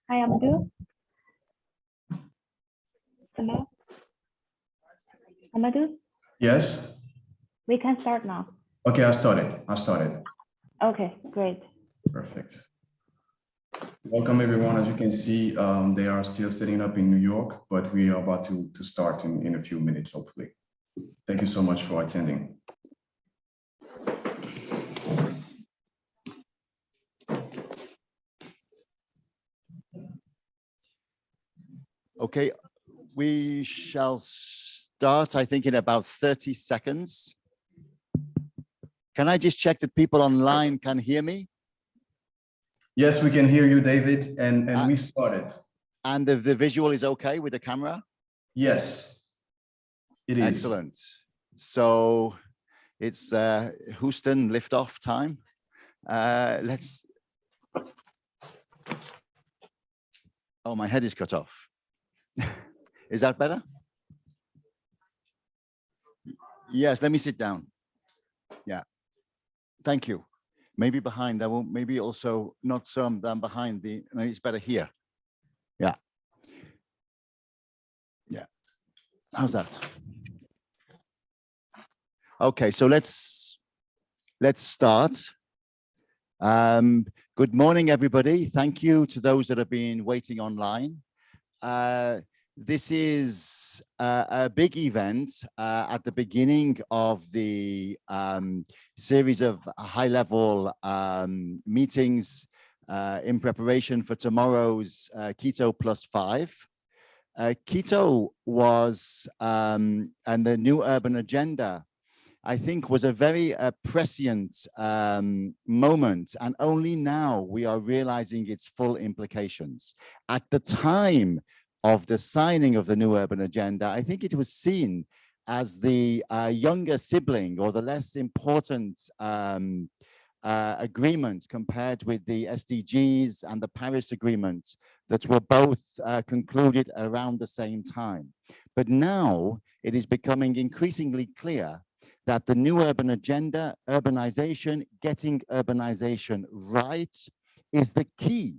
Hi, Amadou. Hello? Amadou, Yes. we can start now. Okay, I started. Okay, great. Perfect. Welcome everyone. As you can see, they are still setting up in New York, but we are about to start in a few minutes, hopefully. Thank you so much for attending. Okay, we shall start, I think, in about 30 seconds. Can I just check that people online can hear me? Yes, we can hear you, David, and we started. And the visual is okay with the camera? Yes, it is. Excellent. So it's Houston liftoff time. Let's. Oh, my head is cut off. Is that better? Yes, let me sit down. Yeah. Thank you. Maybe behind, I will maybe also not some down behind the, maybe it's better here. Yeah. Yeah. How's that? Okay, so let's start. Good morning, everybody. Thank you to those that have been waiting online. This is a big event at the beginning of the series of high-level meetings in preparation for tomorrow's Keto +5. Keto was, and the new urban agenda, I think, was a very prescient moment, and only now we are realizing its full implications. At the time of the signing of the new urban agenda, I think it was seen as the younger sibling or the less important agreement compared with the SDGs and the Paris Agreement that were both concluded around the same time. But now it is becoming increasingly clear that the new urban agenda, urbanization, getting urbanization right, is the key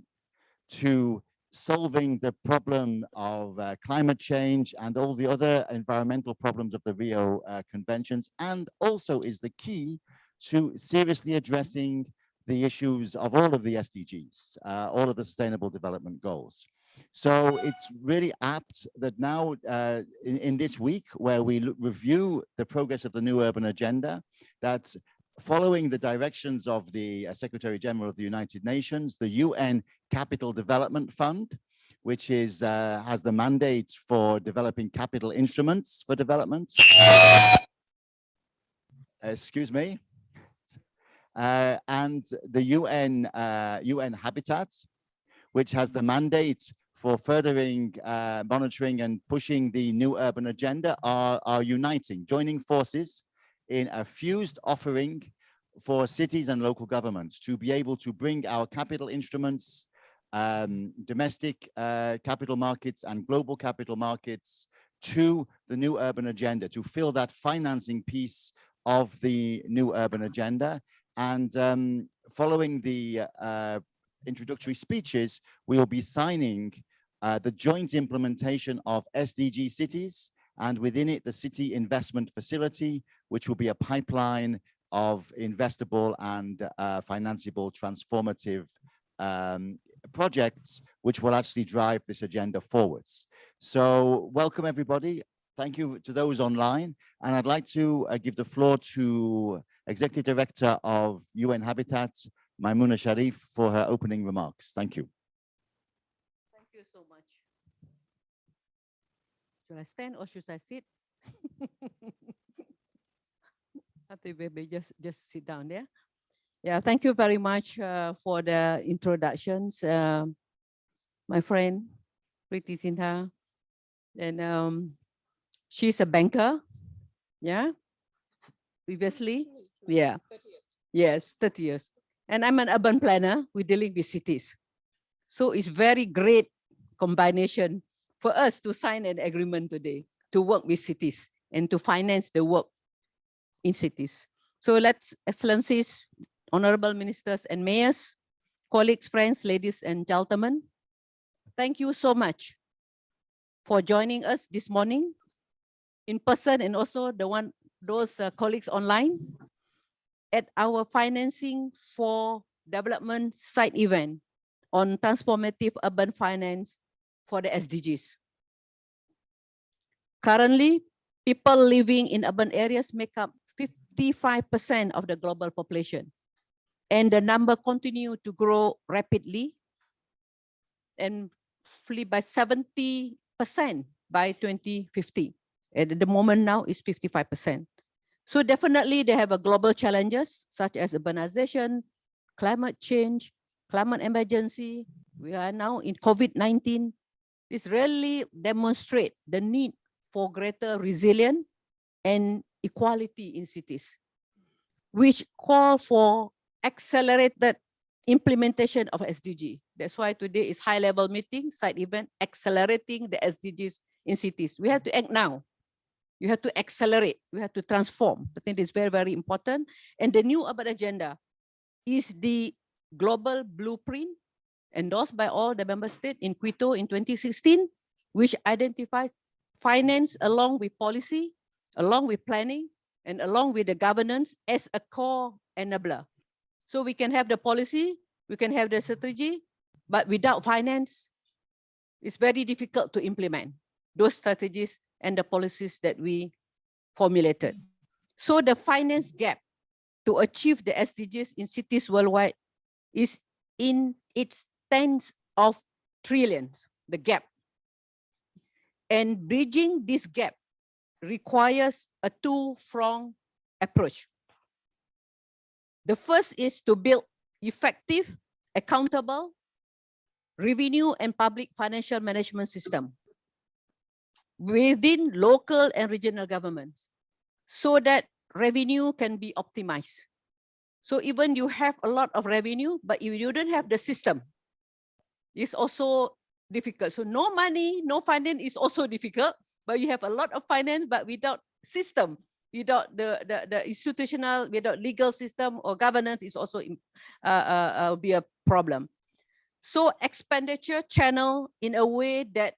to solving the problem of climate change and all the other environmental problems of the Rio conventions, and also is the key to seriously addressing the issues of all of the SDGs, all of the Sustainable Development Goals. So it's really apt that now in this week where we review the progress of the new urban agenda, that following the directions of the Secretary General of the United Nations, the UN Capital Development Fund, which is has the mandate for developing capital instruments for development. Excuse me. And the UN Habitat, which has the mandate for furthering, monitoring and pushing the new urban agenda, are uniting, joining forces in a fused offering for cities and local governments to be able to bring our capital instruments, domestic capital markets and global capital markets to the new urban agenda, to fill that financing piece of the new urban agenda. And following the introductory speeches, we will be signing the joint implementation of SDG cities, and within it, the City Investment Facility, which will be a pipeline of investable and financeable transformative projects, which will actually drive this agenda forwards. So welcome, everybody. Thank you to those online. And I'd like to give the floor to Executive Director of UN Habitat, Maimouna Sharif, for her opening remarks. Thank you. Thank you so much. Should I stand or should I sit? I think maybe just sit down there. Yeah, thank you very much for the introductions, my friend Priti Sinha. And she's a banker, yeah, previously, yeah, 30 years. Yes, 30 years. And I'm an urban planner. We're dealing with cities. So it's very great combination for us to sign an agreement today to work with cities and to finance the work in cities. So let's, Excellencies, Honorable Ministers and Mayors, colleagues, friends, ladies and gentlemen, thank you so much for joining us this morning in person and also those colleagues online at our Financing for Development side event on transformative urban finance for the SDGs. Currently, people living in urban areas make up 55% of the global population, and the number continue to grow rapidly and by 70% by 2050. At the moment now is 55%. So definitely they have a global challenges such as urbanization, climate change, climate emergency. We are now in COVID-19. This really demonstrate the need for greater resilience and equality in cities, which call for accelerated implementation of SDG. That's why today is high-level meeting, side event, accelerating the SDGs in cities. We have to act now. You have to accelerate. We have to transform. I think it's very, very important. And the new urban agenda is the global blueprint endorsed by all the member states in Quito in 2016, which identifies finance along with policy, along with planning, and along with the governance as a core enabler. So we can have the policy, we can have the strategy, but without finance, it's very difficult to implement those strategies and the policies that we formulated. So the finance gap to achieve the SDGs in cities worldwide is in its tens of trillions, the gap. And bridging this gap requires a two-pronged approach. The first is to build effective, accountable revenue and public financial management system within local and regional governments so that revenue can be optimized. So even you have a lot of revenue, but if you don't have the system, it's also difficult. So no money, no finance is also difficult, but you have a lot of finance, but without system, without the institutional, without legal system or governance is also be a problem. So expenditure channel in a way that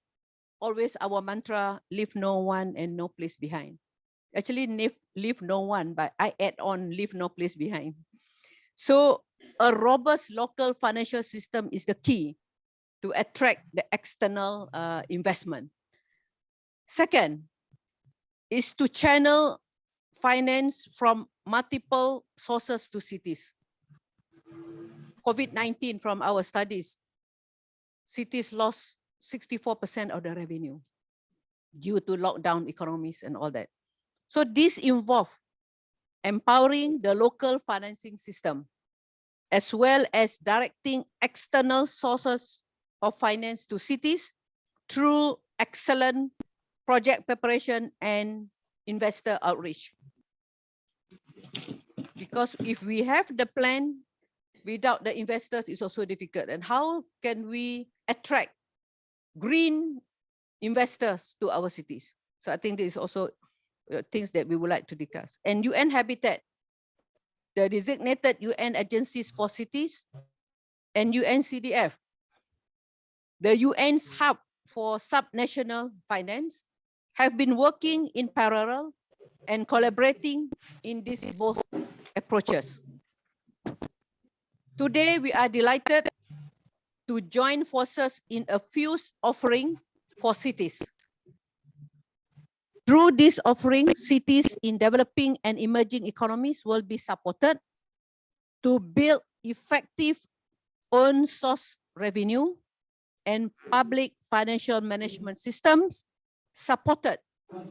always our mantra, leave no one and no place behind. Actually, leave no one, but I add on leave no place behind. So a robust local financial system is the key to attract the external investment. Second is to channel finance from multiple sources to cities. COVID-19 from our studies, cities lost 64% of the revenue due to lockdown economies and all that. So this involves empowering the local financing system, as well as directing external sources of finance to cities through excellent project preparation and investor outreach. Because if we have the plan without the investors, it's also difficult. And how can we attract green investors to our cities? So I think this is also things that we would like to discuss. And UN Habitat, the designated UN agencies for cities, and UNCDF, the UN's hub for subnational finance, have been working in parallel and collaborating in these both approaches. Today, we are delighted to join forces in a fused offering for cities. Through this offering, cities in developing and emerging economies will be supported to build effective own source revenue and public financial management systems supported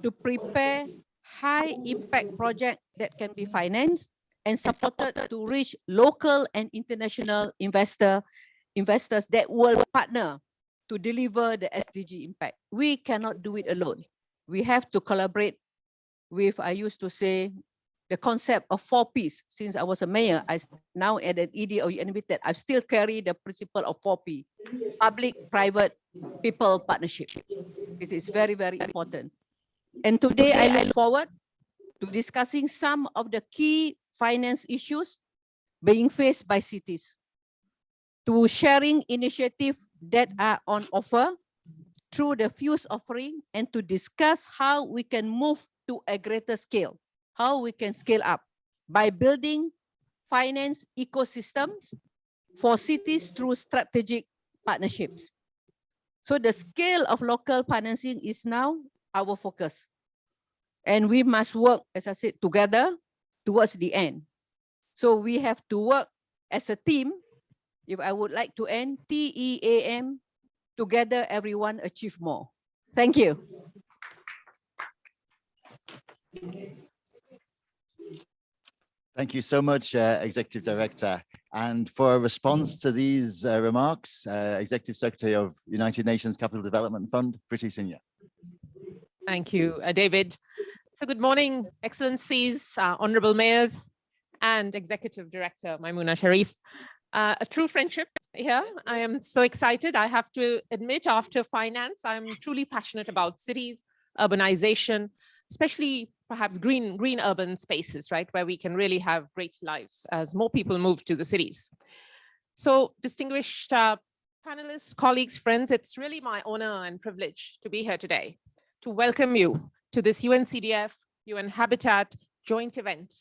to prepare high impact projects that can be financed and supported to reach local and international investors that will partner to deliver the SDG impact. We cannot do it alone. We have to collaborate with, I used to say, the concept of 4Ps. Since I was a mayor, now at an ED or UNCDF, I still carry the principle of 4P, public, private, people partnership. This is very, very important. And today I look forward to discussing some of the key finance issues being faced by cities, to sharing initiatives that are on offer through the FUSE offering, and to discuss how we can move to a greater scale, how we can scale up by building finance ecosystems for cities through strategic partnerships. So the scale of local financing is now our focus. And we must work, as I said, together towards the end. So we have to work as a team. If I would like to end, TEAM, together everyone achieve more. Thank you. Thank you so much, Executive Director. And for a response to these remarks, Executive Secretary of United Nations Capital Development Fund, Priti Singh. Thank you, David. So good morning, Excellencies, Honorable Mayors, and Executive Director Maimuna Sharif. A true friendship here. I am so excited. I have to admit, after finance, I'm truly passionate about cities, urbanization, especially perhaps green urban spaces, right, where we can really have great lives as more people move to the cities. So distinguished panelists, colleagues, friends, it's really my honor and privilege to be here today to welcome you to this UNCDF, UN Habitat joint event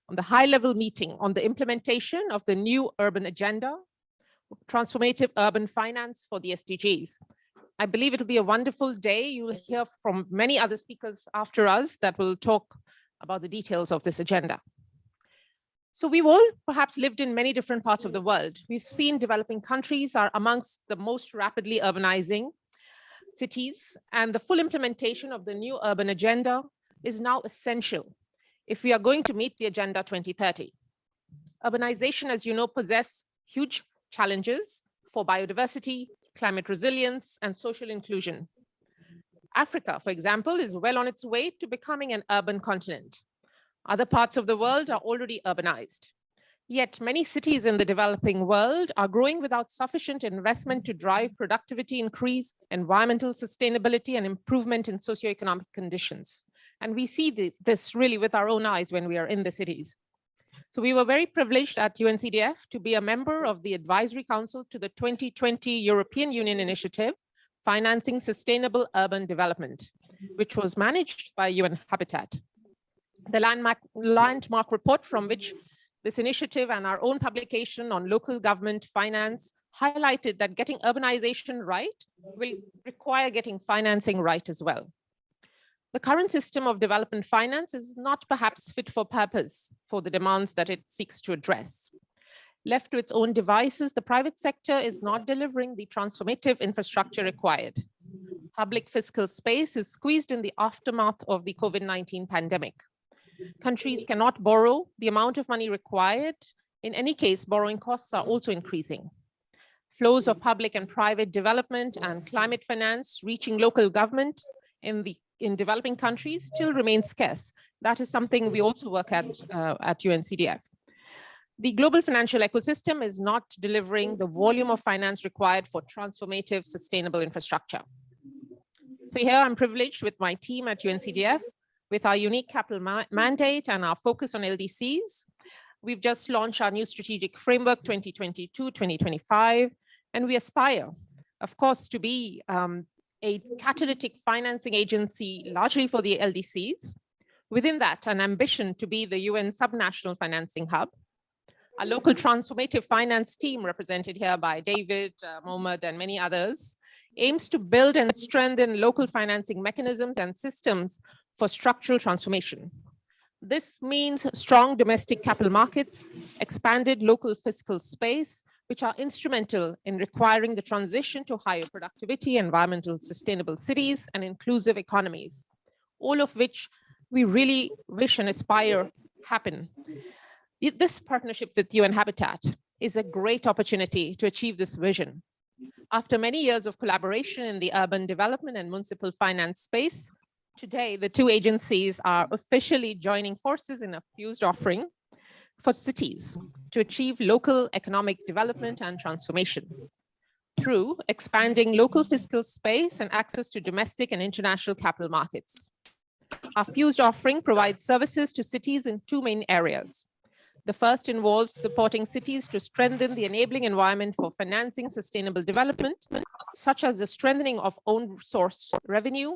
on the high-level meeting on the implementation of the new urban agenda, transformative urban finance for the SDGs. I believe it'll be a wonderful day. You will hear from many other speakers after us that will talk about the details of this agenda. So we've all perhaps lived in many different parts of the world. We've seen developing countries are amongst the most rapidly urbanizing cities, and the full implementation of the new urban agenda is now essential if we are going to meet the Agenda 2030. Urbanization, as you know, possesses huge challenges for biodiversity, climate resilience, and social inclusion. Africa, for example, is well on its way to becoming an urban continent. Other parts of the world are already urbanized. Yet many cities in the developing world are growing without sufficient investment to drive productivity increase, environmental sustainability, and improvement in socioeconomic conditions. And we see this really with our own eyes when we are in the cities. So we were very privileged at UNCDF to be a member of the Advisory Council to the 2020 European Union Initiative, Financing Sustainable Urban Development, which was managed by UN Habitat. The landmark report from which this initiative and our own publication on local government finance highlighted that getting urbanization right will require getting financing right as well. The current system of development finance is not perhaps fit for purpose for the demands that it seeks to address. Left to its own devices, the private sector is not delivering the transformative infrastructure required. Public fiscal space is squeezed in the aftermath of the COVID-19 pandemic. Countries cannot borrow the amount of money required. In any case, borrowing costs are also increasing. Flows of public and private development and climate finance reaching local government in developing countries still remains scarce. That is something we also work at UNCDF. The global financial ecosystem is not delivering the volume of finance required for transformative sustainable infrastructure. So here I'm privileged with my team at UNCDF with our unique capital mandate and our focus on LDCs. We've just launched our new strategic framework 2022-2025, and we aspire, of course, to be a catalytic financing agency largely for the LDCs. Within that, an ambition to be the UN subnational financing hub. Our local transformative finance team, represented here by David, Mohammed, and many others, aims to build and strengthen local financing mechanisms and systems for structural transformation. This means strong domestic capital markets, expanded local fiscal space, which are instrumental in requiring the transition to higher productivity, environmental sustainable cities, and inclusive economies, all of which we really wish and aspire happen. This partnership with UN Habitat is a great opportunity to achieve this vision. After many years of collaboration in the urban development and municipal finance space, Today, the two agencies are officially joining forces in a fused offering for cities to achieve local economic development and transformation through expanding local fiscal space and access to domestic and international capital markets. Our fused offering provides services to cities in two main areas. The first involves supporting cities to strengthen the enabling environment for financing sustainable development, such as the strengthening of own source revenue,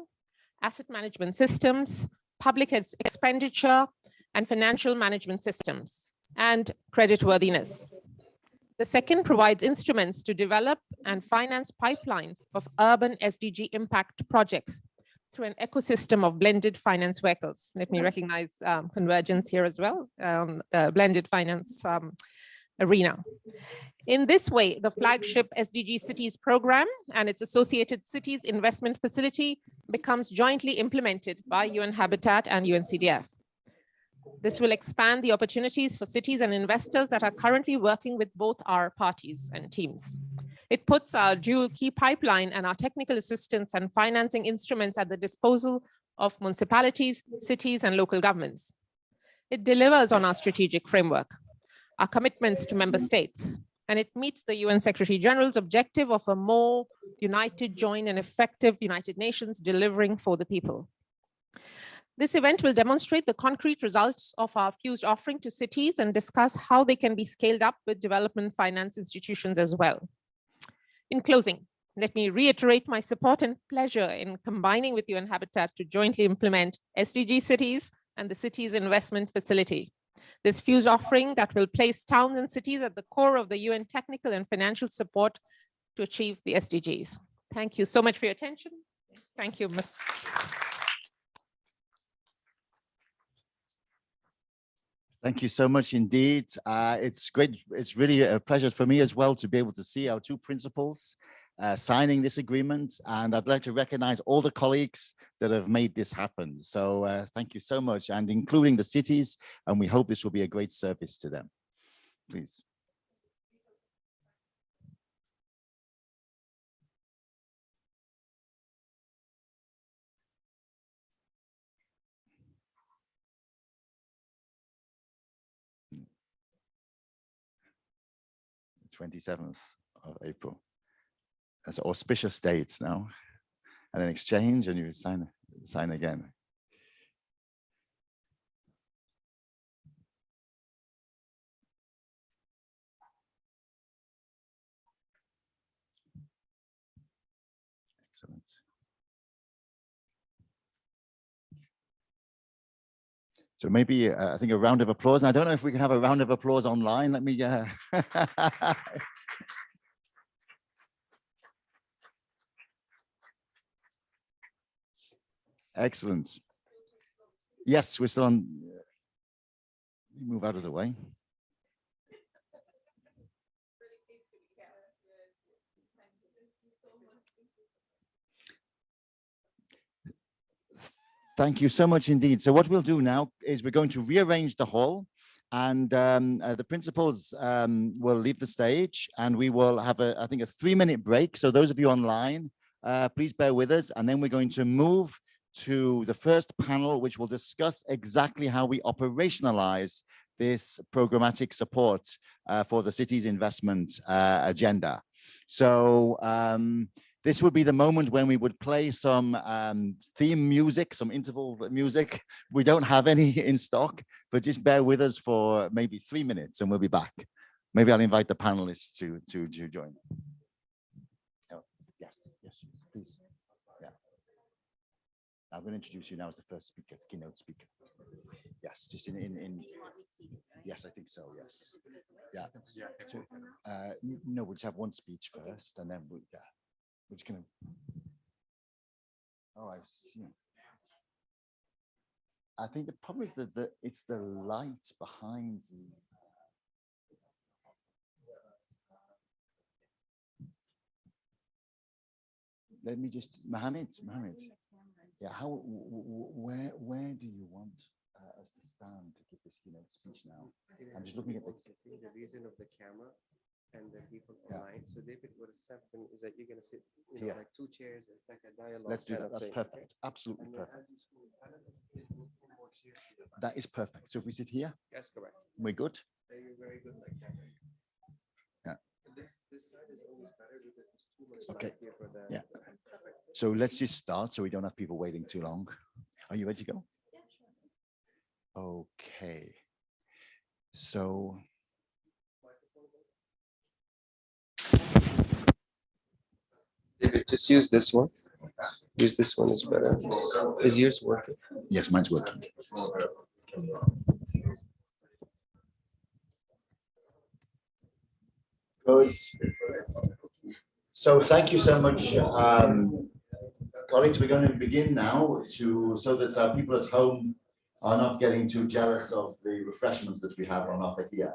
asset management systems, public expenditure, and financial management systems, and creditworthiness. The second provides instruments to develop and finance pipelines of urban SDG impact projects through an ecosystem of blended finance vehicles. Let me recognize convergence here as well, the blended finance arena. In this way, the flagship SDG Cities program and its associated cities investment facility becomes jointly implemented by UN Habitat and UNCDF. This will expand the opportunities for cities and investors that are currently working with both our parties and teams. It puts our dual key pipeline and our technical assistance and financing instruments at the disposal of municipalities, cities, and local governments. It delivers on our strategic framework, our commitments to member states, and it meets the UN Secretary General's objective of a more united, joined, and effective United Nations delivering for the people. This event will demonstrate the concrete results of our fused offering to cities and discuss how they can be scaled up with development finance institutions as well. In closing, let me reiterate my support and pleasure in combining with UN Habitat to jointly implement SDG Cities and the Cities Investment Facility. This fused offering that will place towns and cities at the core of the UN technical and financial support to achieve the SDGs. Thank you so much for your attention. Thank you, Ms. Thank you so much indeed. It's great. It's really a pleasure for me as well to be able to see our two principals signing this agreement. And I'd like to recognize all the colleagues that have made this happen. So thank you so much, and including the cities. And we hope this will be a great service to them. Please. The 27th of April. That's an auspicious date now. And then exchange, and you sign again. Excellent. So maybe I think a round of applause. And I don't know if we can have a round of applause online. Let me. Excellent. Yes, we're still on. Move out of the way. Thank you so much indeed. So what we'll do now is we're going to rearrange the hall, and the principals will leave the stage, and we will have I think a 3-minute break. So those of you online, please bear with us. And then we're going to move to the first panel, which will discuss exactly how we operationalize this programmatic support for the city's investment agenda. So this would be the moment when we would play some theme music, some interval music. We don't have any in stock, but just bear with us for maybe 3 minutes and we'll be back. Maybe I'll invite the panelists to join. Oh, yes, please. Yeah. I'm going to introduce you now as the first speaker, the keynote speaker. Yes, just in yes, I think so, yes. Yeah. No, we'll just have one speech first, and then we're just going to. Oh, I see. I think the problem is that it's the light behind the. Let me just, Mohammed. Yeah, where do you want us to stand to give this keynote speech now? I'm just looking at the reason of the camera and the people Yeah. online. So David, what is happening is that you're going to sit, Yeah. like 2 chairs. It's like a dialogue. Let's do kind that. of That's thing, perfect. Absolutely And then perfect. as these two panelists, they move more chairs to the back. That is perfect. So if we sit here, That's correct. we're good. You're very good like that. Yeah. And this side is always better because there's too much Okay. light here for the. Yeah. So let's just start so we don't have people waiting too long. Are you ready to go? Yeah, sure. Okay. So David, just use this one. Use this one is better. Is yours working? yes, mine's working. Good. So thank you so much, colleagues. We're going to begin now so that people at home are not getting too jealous of the refreshments that we have on offer here.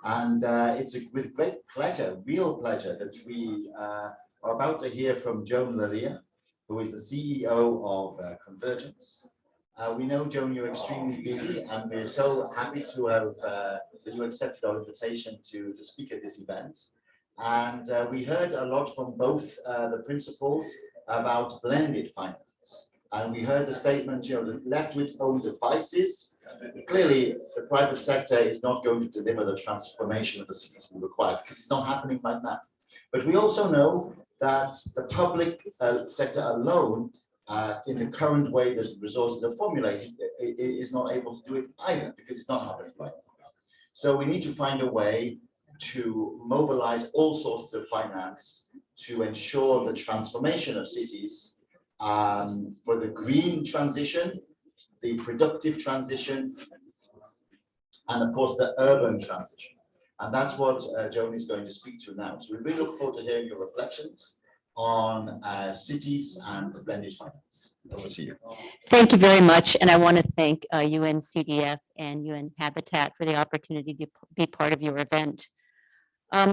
And it's with great pleasure, real pleasure, that we are about to hear from Joan Laria, who is the CEO of Convergence. We know, Joan, you're extremely busy, and we're so happy to have that you accepted our invitation to speak at this event. And we heard a lot from both the principals about blended finance. And we heard the statement, that left to its own devices, clearly the private sector is not going to deliver the transformation of the cities we require, because it's not happening right now. But we also know that the public sector alone, in the current way that resources are formulated, is not able to do it either, because it's not happening right now. So we need to find a way to mobilize all sources of finance to ensure the transformation of cities, for the green transition, the productive transition, and of course the urban transition. And that's what Joan is going to speak to now. So we really look forward to hearing your reflections on cities and blended finance. Over to you. Thank you very much. And I want to thank UNCDF and UN Habitat for the opportunity to be part of your event.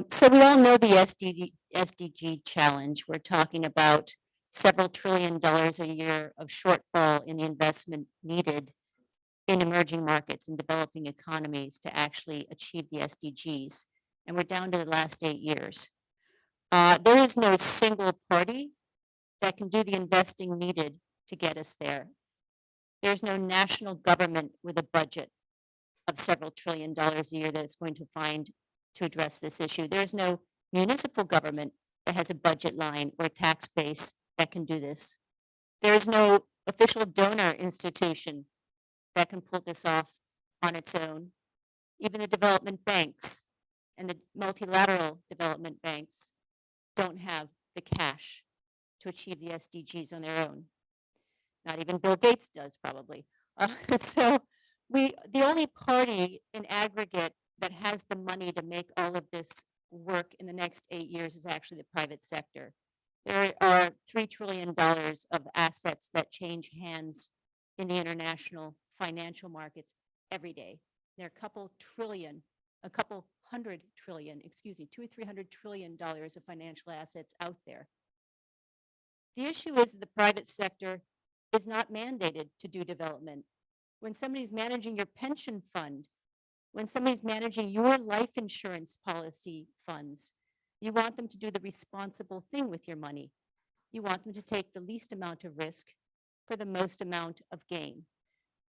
So we all know the SDG challenge. We're talking about several $1 trillion a year of shortfall in the investment needed in emerging markets and developing economies to actually achieve the SDGs. And we're down to the last 8 years. There is no single party that can do the investing needed to get us there. There's no national government with a budget of several $1 trillion a year that it's going to find to address this issue. There's no municipal government that has a budget line or tax base that can do this. There's no official donor institution that can pull this off on its own. Even the development banks and the multilateral development banks don't have the cash to achieve the SDGs on their own. Not even Bill Gates does, probably. So the only party in aggregate that has the money to make all of this work in the next 8 years is actually the private sector. There are $3 trillion of assets that change hands in the international financial markets every day. There are a couple hundred trillion, excuse me, $200 or $300 trillion of financial assets out there. The issue is that the private sector is not mandated to do development. When somebody's managing your pension fund, when somebody's managing your life insurance policy funds, you want them to do the responsible thing with your money. You want them to take the least amount of risk for the most amount of gain.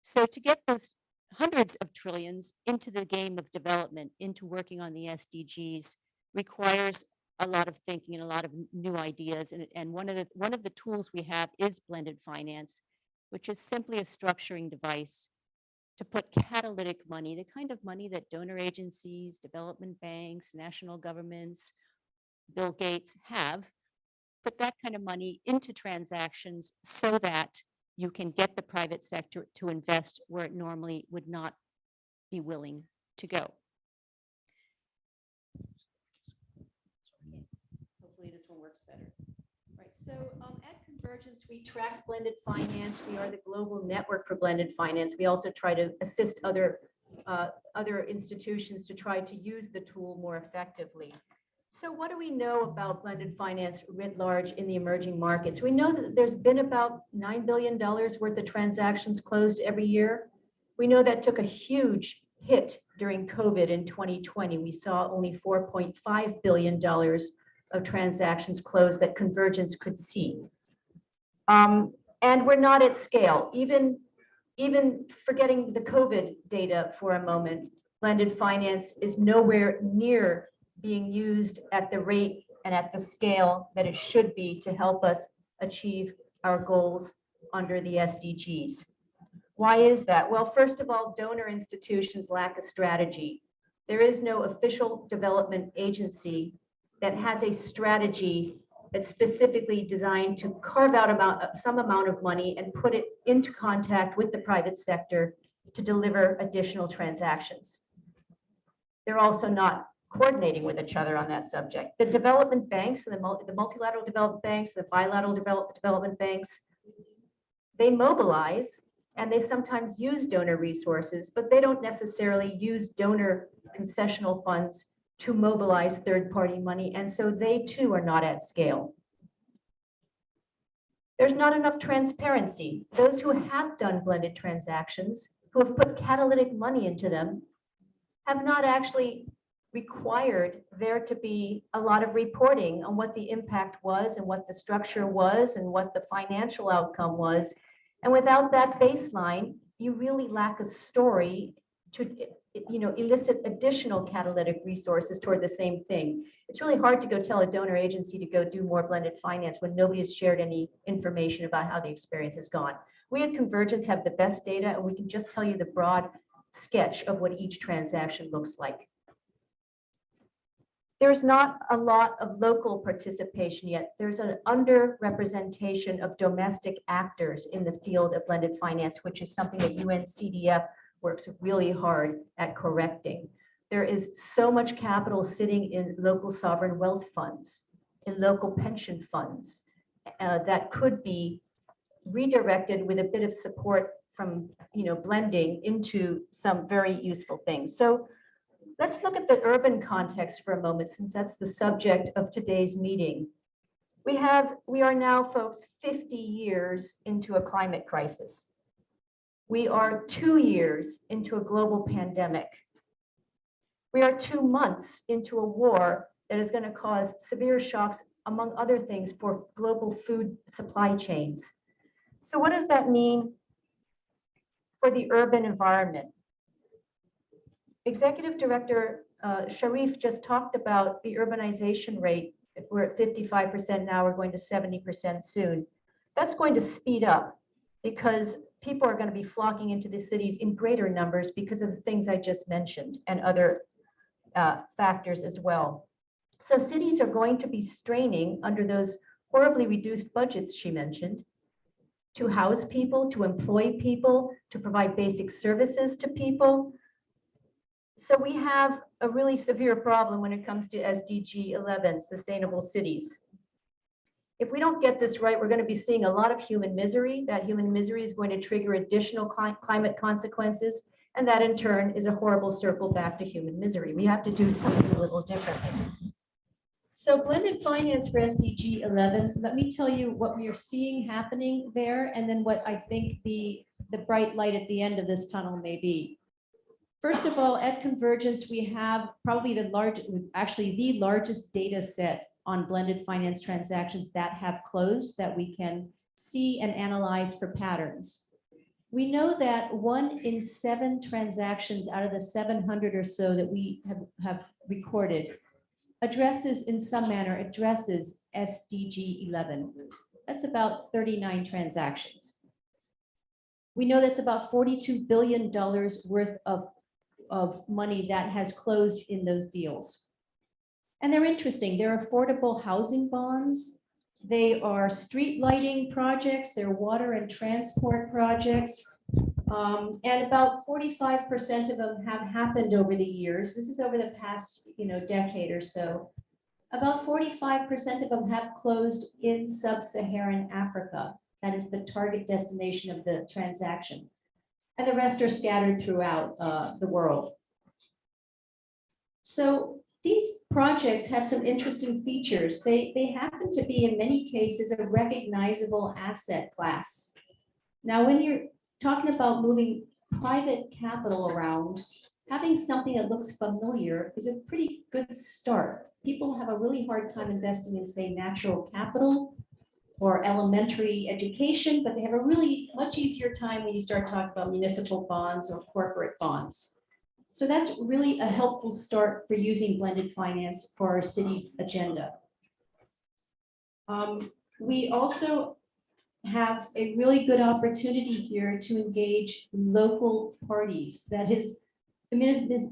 So to get those hundreds of trillions into the game of development, into working on the SDGs, requires a lot of thinking and a lot of new ideas. And one of the tools we have is blended finance, which is simply a structuring device to put catalytic money, the kind of money that donor agencies, development banks, national governments, Bill Gates have, put that kind of money into transactions so that you can get the private sector to invest where it normally would not be willing to go. Hopefully this one works better. Right, so at Convergence, we track blended finance. We are the global network for blended finance. We also try to assist other institutions to try to use the tool more effectively. So what do we know about blended finance writ large in the emerging markets? We know that there's been about $9 billion worth of transactions closed every year. We know that took a huge hit during COVID in 2020, we saw only $4.5 billion of transactions closed that Convergence could see. And we're not at scale. Even forgetting the COVID data for a moment, blended finance is nowhere near being used at the rate and at the scale that it should be to help us achieve our goals under the SDGs. Why is that? Well, first of all, donor institutions lack a strategy. There is no official development agency that has a strategy that's specifically designed to carve out some amount of money and put it into contact with the private sector to deliver additional transactions. They're also not coordinating with each other on that subject. The development banks and the multilateral development banks, the bilateral development banks, they mobilize and they sometimes use donor resources, but they don't necessarily use donor concessional funds to mobilize third-party money, and so they too are not at scale. There's not enough transparency. Those who have done blended transactions, who have put catalytic money into them, have not actually required there to be a lot of reporting on what the impact was and what the structure was and what the financial outcome was. And without that baseline, you really lack a story to elicit additional catalytic resources toward the same thing. It's really hard to go tell a donor agency to go do more blended finance when nobody has shared any information about how the experience has gone. We at Convergence have the best data, and we can just tell you the broad sketch of what each transaction looks like. There's not a lot of local participation yet. There's an underrepresentation of domestic actors in the field of blended finance, which is something that UNCDF works really hard at correcting. There is so much capital sitting in local sovereign wealth funds, in local pension funds, that could be redirected with a bit of support from blending into some very useful things. So let's look at the urban context for a moment, since that's the subject of today's meeting. We are now, folks, 50 years into a climate crisis. We are 2 years into a global pandemic. We are 2 months into a war that is going to cause severe shocks, among other things, for global food supply chains. So what does that mean for the urban environment? Executive Director Sharif just talked about the urbanization rate. If we're at 55% now, we're going to 70% soon. That's going to speed up because people are going to be flocking into the cities in greater numbers because of the things I just mentioned and other factors as well. So cities are going to be straining under those horribly reduced budgets she mentioned to house people, to employ people, to provide basic services to people. So we have a really severe problem when it comes to SDG 11, sustainable cities. If we don't get this right, we're going to be seeing a lot of human misery. That human misery is going to trigger additional climate consequences, and that in turn is a horrible circle back to human misery. We have to do something a little differently. So blended finance for SDG 11, let me tell you what we are seeing happening there, and then what I think the bright light at the end of this tunnel may be. First of all, at Convergence, we have probably the largest data set on blended finance transactions that have closed that we can see and analyze for patterns. We know that 1 in 7 transactions out of the 700 or so that we have recorded addresses in some manner SDG 11. That's about 39 transactions. We know that's about $42 billion worth of money that has closed in those deals. And they're interesting. They're affordable housing bonds. They are street lighting projects. They're water and transport projects. And about 45% of them have happened over the years. This is over the past decade or so. About 45% of them have closed in sub-Saharan Africa. That is the target destination of the transaction. And the rest are scattered throughout the world. So these projects have some interesting features. They happen to be, in many cases, a recognizable asset class. Now, when you're talking about moving private capital around, having something that looks familiar is a pretty good start. People have a really hard time investing in, say, natural capital or elementary education, but they have a really much easier time when you start talking about municipal bonds or corporate bonds. So that's really a helpful start for using blended finance for our city's agenda. We also have a really good opportunity here to engage local parties. That is, the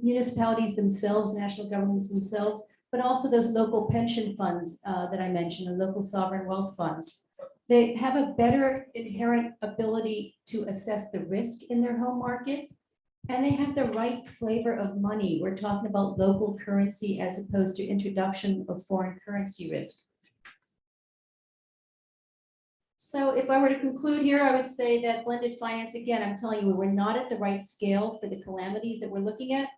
municipalities themselves, national governments themselves, but also those local pension funds that I mentioned, the local sovereign wealth funds. They have a better inherent ability to assess the risk in their home market, and they have the right flavor of money. We're talking about local currency as opposed to introduction of foreign currency risk. So if I were to conclude here, I would say that blended finance, again, I'm telling you, we're not at the right scale for the calamities that we're looking at.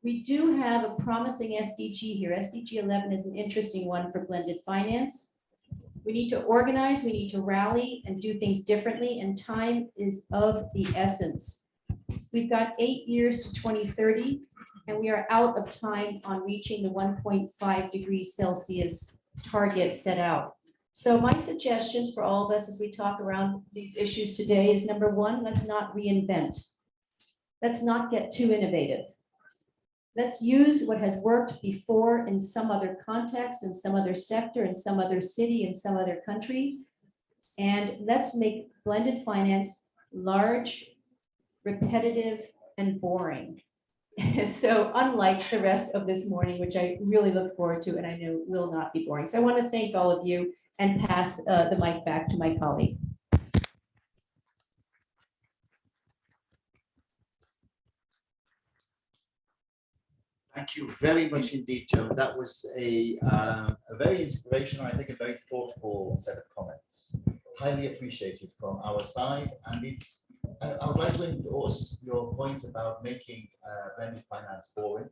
We do have a promising SDG here. SDG 11 is an interesting one for blended finance. We need to organize, we need to rally and do things differently, and time is of the essence. We've got 8 years to 2030, and we are out of time on reaching the 1.5 degrees Celsius target set out. So my suggestions for all of us as we talk around these issues today is, number one, let's not reinvent. Let's not get too innovative. Let's use what has worked before in some other context, in some other sector, in some other city, in some other country. And let's make blended finance large, repetitive, and boring. So unlike the rest of this morning, which I really look forward to and I know will not be boring. So I want to thank all of you and pass the mic back to my colleague. Thank you very much indeed, Joan. That was a very inspirational, I think a very thoughtful set of comments. Highly appreciated from our side. And it's, I would like to endorse your point about making blended finance boring.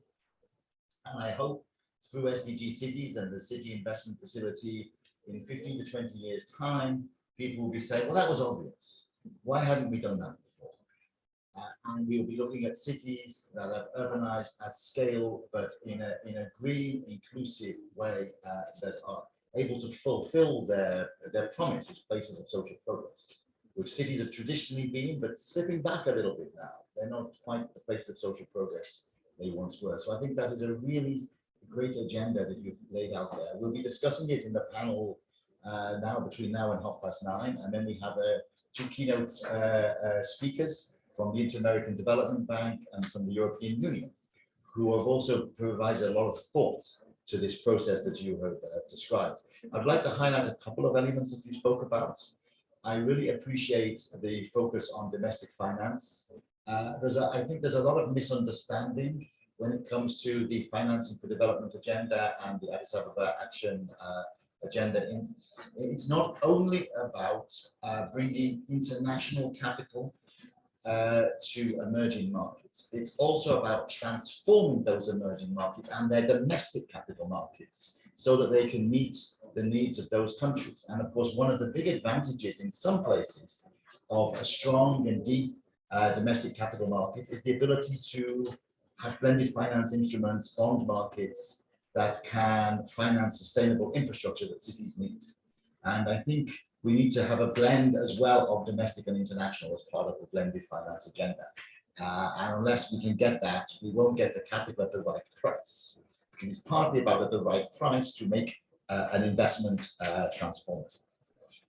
And I hope through SDG cities and the city investment facility in 15 to 20 years time, people will be saying, well, that was obvious. Why hadn't we done that before? And we'll be looking at cities that have urbanized at scale, but in a green, inclusive way that are able to fulfill their promise as places of social progress, which cities have traditionally been, but slipping back a little bit now. They're not quite the place of social progress they once were. So I think that is a really great agenda that you've laid out there. We'll be discussing it in the panel now between now and 9:30, and then we have two keynote speakers from the Inter-American Development Bank and from the European Union, who have also provided a lot of thought to this process that you have described. I'd like to highlight a couple of elements that you spoke about. I really appreciate the focus on domestic finance. I think there's a lot of misunderstanding when it comes to the Financing for Development agenda and the Addis Ababa Action agenda. It's not only about bringing international capital to emerging markets. It's also about transforming those emerging markets and their domestic capital markets so that they can meet the needs of those countries. And of course, one of the big advantages in some places of a strong and deep domestic capital market is the ability to have blended finance instruments, bond markets that can finance sustainable infrastructure that cities need. And I think we need to have a blend as well of domestic and international as part of the blended finance agenda. And unless we can get that, we won't get the capital at the right price. Because it's partly about at the right price to make an investment transformative.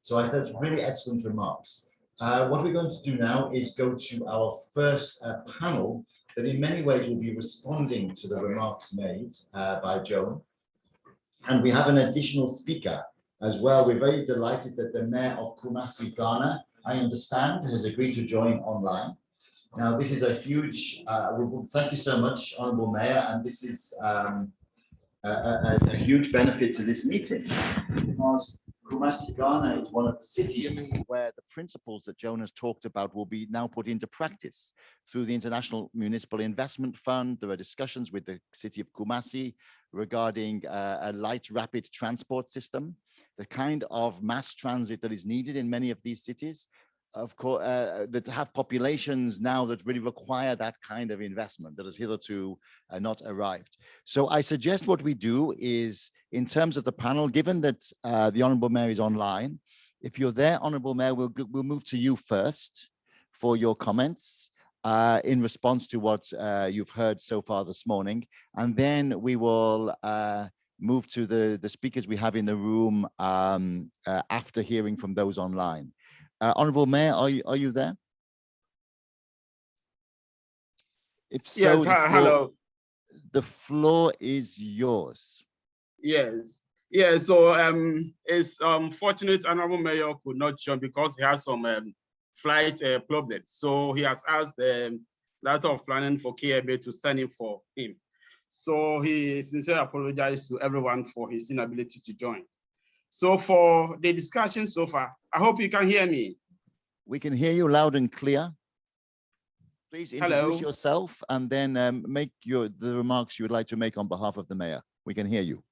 So I think that's really excellent remarks. What we're going to do now is go to our first panel that in many ways will be responding to the remarks made by Joan. And we have an additional speaker as well. We're very delighted that the mayor of Kumasi, Ghana, I understand, has agreed to join online. Now, this is a huge, thank you so much, Honorable Mayor, and this is a huge benefit to this meeting because Kumasi, Ghana is one of the cities where the principles that Joan has talked about will be now put into practice through the International Municipal Investment Fund. There are discussions with the city of Kumasi regarding a light rapid transport system, the kind of mass transit that is needed in many of these cities. of course, that have populations now that really require that kind of investment that has hitherto not arrived. So I suggest what we do is, in terms of the panel, given that the Honourable Mayor is online, if you're there, Honourable Mayor, we'll move to you first for your comments in response to what you've heard so far this morning. And then we will move to the speakers we have in the room after hearing from those online. Honourable Mayor, are you there? If so, Yes, hello. The floor is yours. Yes. Yeah, so it's fortunate Honorable Mayor could not join because he had some flight problems. So he has asked the Director of Planning for KMA to stand in for him. So he sincerely apologized to everyone for his inability to join. So for the discussion so far, I hope you can hear me. We can hear you loud and clear. Please introduce Hello. yourself and then make the remarks you would like to make on behalf of the mayor. We can hear you.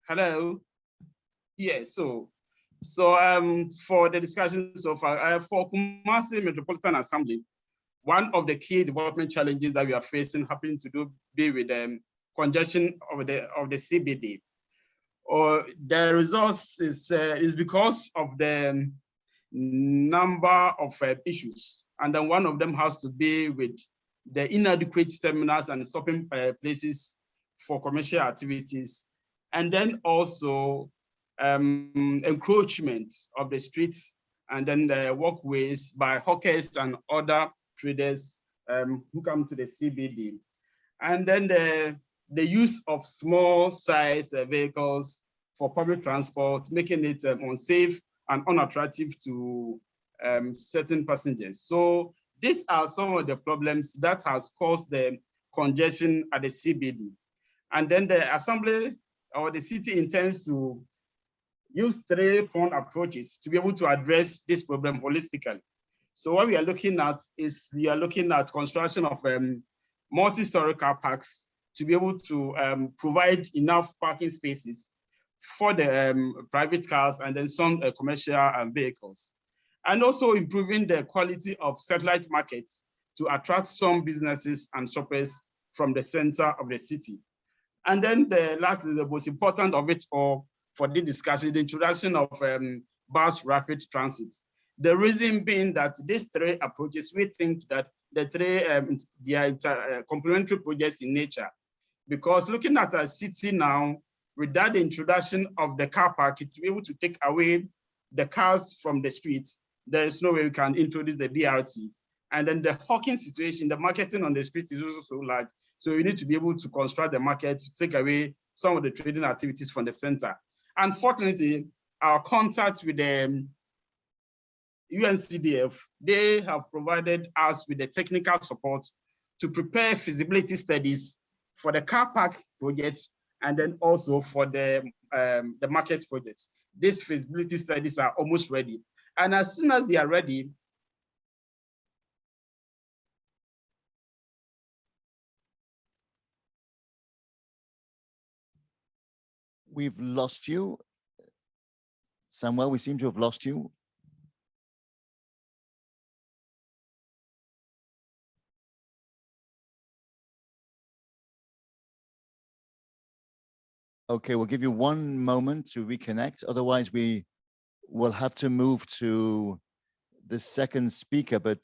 Hello. Yes, so for the discussion so far, for Kumasi Metropolitan Assembly, one of the key development challenges that we are facing happen to be with congestion of the CBD. Or the resource is because of the number of issues, and then one of them has to be with the inadequate terminals and stopping places for commercial activities, and then also encroachment of the streets and then the walkways by hawkers and other traders who come to the CBD, and then the use of small size vehicles for public transport, making it unsafe and unattractive to certain passengers. So these are some of the problems that has caused the congestion at the CBD. And then the Assembly or the city intends to use 3-pronged approaches to be able to address this problem holistically. So what we are looking at is construction of multi-story car parks to be able to provide enough parking spaces for the private cars and then some commercial vehicles. And also improving the quality of satellite markets to attract some businesses and shoppers from the center of the city. And then lastly, the most important of it all for the discussion, the introduction of bus rapid transit. The reason being that these 3 approaches, we think that the 3 they are complementary projects in nature. Because looking at a city now, without the introduction of the car park, to be able to take away the cars from the streets, there is no way we can introduce the BRT. And then the hawking situation, the marketing on the street is also so large. So we need to be able to construct the market to take away some of the trading activities from the center. Unfortunately, our contact with the UNCDF, they have provided us with the technical support to prepare feasibility studies for the car park projects and then also for the market projects. These feasibility studies are almost ready. And as soon as they are ready, We've lost you. Samuel, we seem to have lost you. Okay, we'll give you one moment to reconnect. Otherwise, we will have to move to the second speaker. But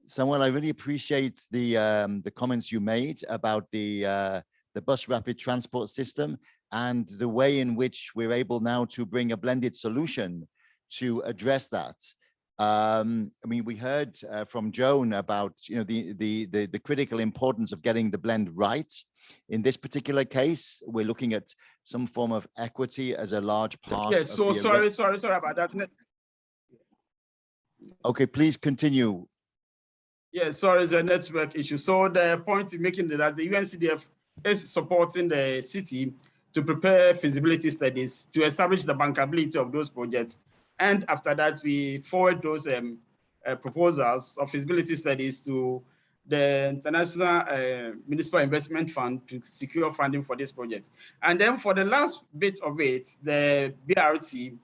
Samuel, I really appreciate the comments you made about the bus rapid transport system and the way in which we're able now to bring a blended solution to address that. I mean, we heard from Joan about the critical importance of getting the blend right. In this particular case, we're looking at some form of equity as a large part. Yes, so sorry about that. Okay, please continue. Yes, sorry, it's a network issue. So the point in making that the UNCDF is supporting the city to prepare feasibility studies to establish the bankability of those projects. And after that, we forward those proposals of feasibility studies to the International Municipal Investment Fund to secure funding for this project. And then for the last bit of it, the BRT,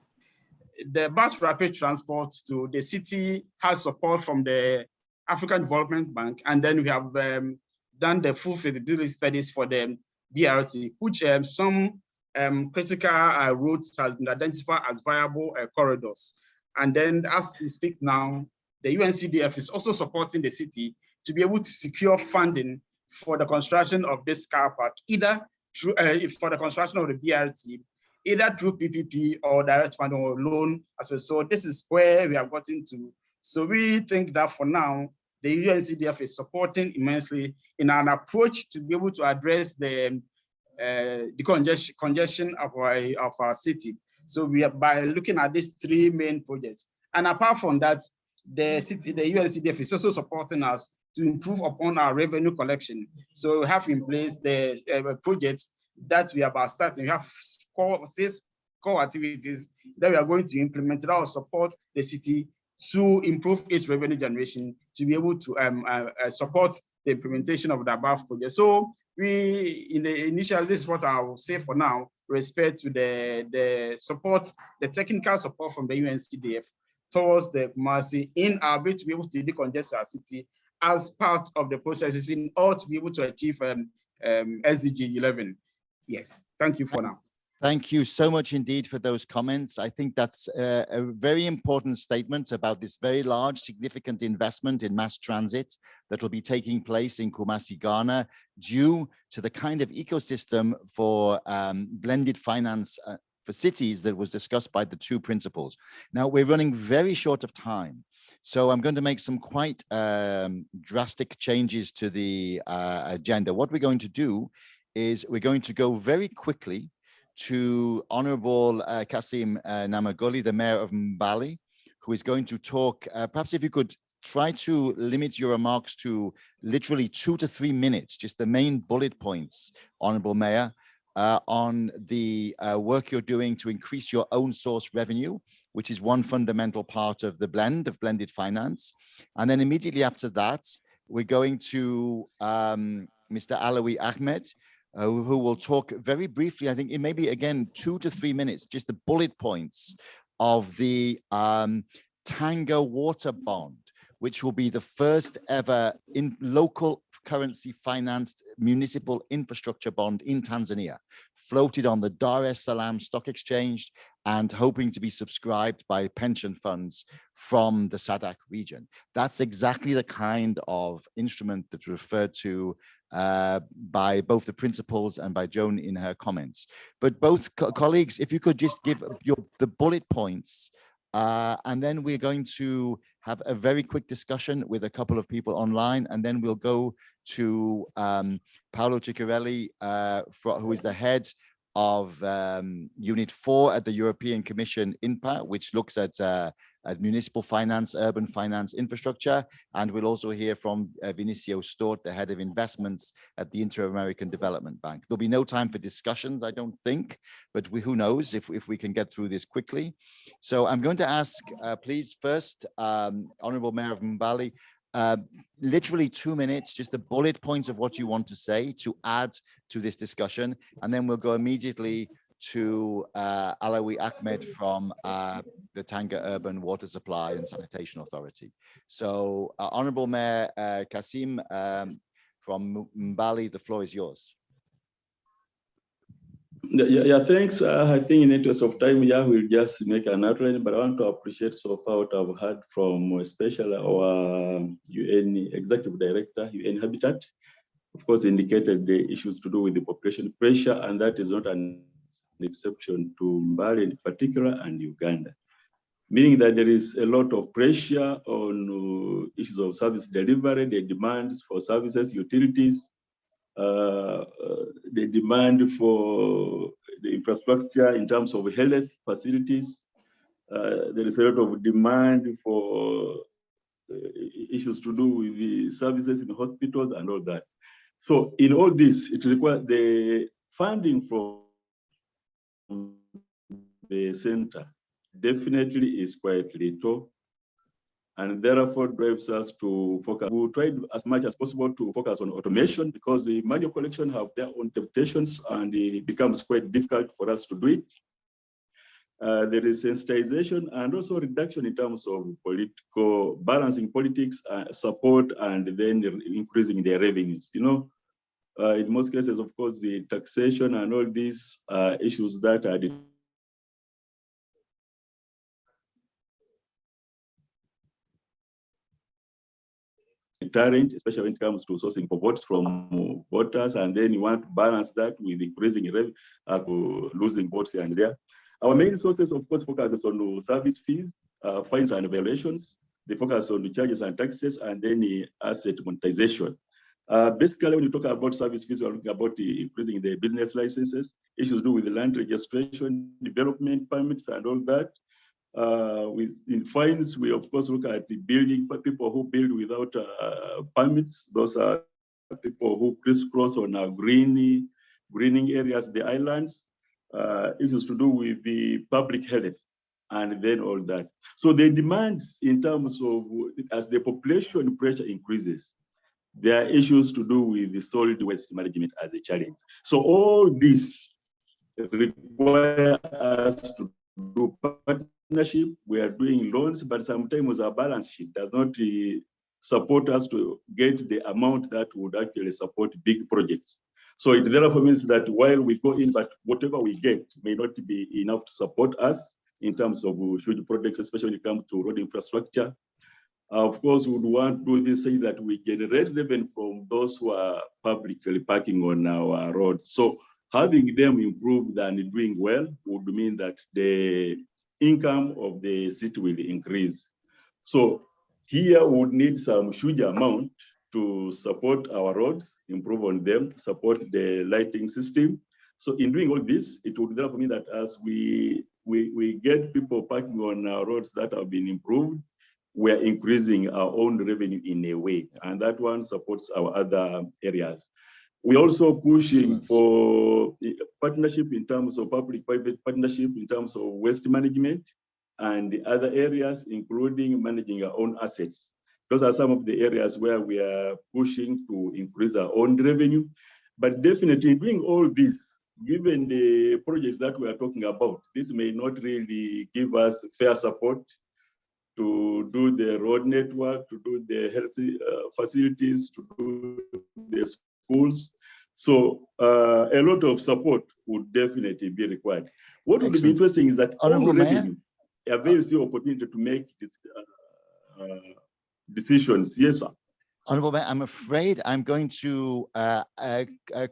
the bus rapid transport to the city has support from the African Development Bank, and then we have done the full feasibility studies for the BRT, which some critical roads has been identified as viable corridors. And then as we speak now, the UNCDF is also supporting the city to be able to secure funding for the construction of this car park, either through for the construction of the BRT, either through PPP or direct funding or loan as well. So this is where we have gotten to. So we think that for now, the UNCDF is immensely in an approach to be able to address the congestion of our city. So we are by looking at these three main projects. And apart from that, the UNCDF is also supporting us to improve upon our revenue collection. So we have in place the projects that we are about starting. We have 6 core activities that we are going to implement that will support the city to improve its revenue generation to be able to support the implementation of the above project. So we, in the initial, this is what I will say for now, respect to the support, the technical support from the UNCDF towards the Kumasi in our bid to be able to decongest our city as part of the processes in order to be able to achieve SDG 11. Yes, thank you for now. Thank you so much indeed for those comments. I think that's a very important statement about this very large, significant investment in mass transit that will be taking place in Kumasi, Ghana, due to the kind of ecosystem for blended finance for cities that was discussed by the two principals. Now, we're running very short of time, so I'm going to make some quite drastic changes to the agenda. What we're going to do is we're going to go very quickly to Honorable Kasim Namagoli, the Mayor of Mbali, who is going to talk. Perhaps if you could try to limit your remarks to literally 2 to 3 minutes, just the main bullet points, Honorable Mayor, on the work you're doing to increase your own source revenue, which is one fundamental part of the blended finance. And then immediately after that, we're going to Mr. Alawi Ahmed, who will talk very briefly, I think it may be again 2 to 3 minutes, just the bullet points of the Tanga water bond, which will be the first ever in local currency financed municipal infrastructure bond in Tanzania, floated on the Dar es Salaam Stock Exchange and hoping to be subscribed by pension funds from the SADC region. That's exactly the kind of instrument that's referred to by both the principals and by Joan in her comments. But both colleagues, if you could just give the bullet points, and then we're going to have a very quick discussion with a couple of people online, and then we'll go to Paolo Ciccarelli, who is the head of Unit 4 at the European Commission, INPA, which looks at municipal finance, urban finance infrastructure. And we'll also hear from Vinicio Stort, the head of investments at the Inter-American Development Bank. There'll be no time for discussions, I don't think, but who knows if we can get through this quickly. So I'm going to ask, please, first, Honorable Mayor of Mbali, literally 2 minutes, just the bullet points of what you want to say to add to this discussion, and then we'll go immediately to Alawi Ahmed from the Tanga Urban Water Supply and Sanitation Authority. So Honorable Mayor Kasim from Mbali, the floor is yours. Yeah, thanks. I think in the interest of time, we'll just make an outline, but I want to appreciate so far what I've heard from especially our UN Executive Director, UN Habitat, of course, indicated the issues to do with the population pressure, and that is not an exception to Mbali in particular and Uganda, meaning that there is a lot of pressure on issues of service delivery, the demands for services, utilities, the demand for the infrastructure in terms of health facilities. There is a lot of demand for issues to do with the services in hospitals and all that. So in all this, it requires the funding from the center definitely is quite little, and therefore drives us to focus. We'll try as much as possible to focus on automation, because the manual collection have their own temptations and it becomes quite difficult for us to do it. there is sensitization and also reduction in terms of political balancing politics, support, and then increasing their revenues. You know, in most cases, of course, the taxation and all these issues that are deterrent, especially when it comes to sourcing for votes from voters, and then you want to balance that with increasing losing votes here and there. Our main sources, of course, focus on service fees, fines and violations. They focus on the charges and taxes, and then the asset monetization. Basically, when you talk about service fees, we're looking about increasing the business licenses, issues to do with the land registration, development permits, and all that. In fines, we of course look at the building for people who build without permits. Those are people who crisscross on our greening areas, the islands, issues to do with the public health, and then all that. So the demands in terms of, as the population pressure increases, there are issues to do with the solid waste management as a challenge. So all this require us to do partnership. We are doing loans, but sometimes our balance sheet does not support us to get the amount that would actually support big projects. So it therefore means that while we go in, but whatever we get may not be enough to support us in terms of huge projects, especially when it comes to road infrastructure. Of course, we would want to do this, say that we generate revenue from those who are publicly parking on our roads. So having them improved and doing well would mean that the income of the city will increase. So here we would need some huge amount to support our roads, improve on them, support the lighting system. So in doing all this, it would therefore mean that as we get people parking on our roads that have been improved, we're increasing our own revenue in a way, and that one supports our other areas. We're also pushing for partnership in terms of public-private partnership in terms of waste management and the other areas, including managing our own assets. Those are some of the areas where we are pushing to increase our own revenue. But definitely doing all this, given the projects that we are talking about, this may not really give us fair support to do the road network, to do the healthy facilities, to do the schools. So a lot of support would definitely be required. What would be interesting is that Honorable Mayor, avails you opportunity to make this, decisions. Yes, sir. Honorable Mayor, I'm afraid I'm going to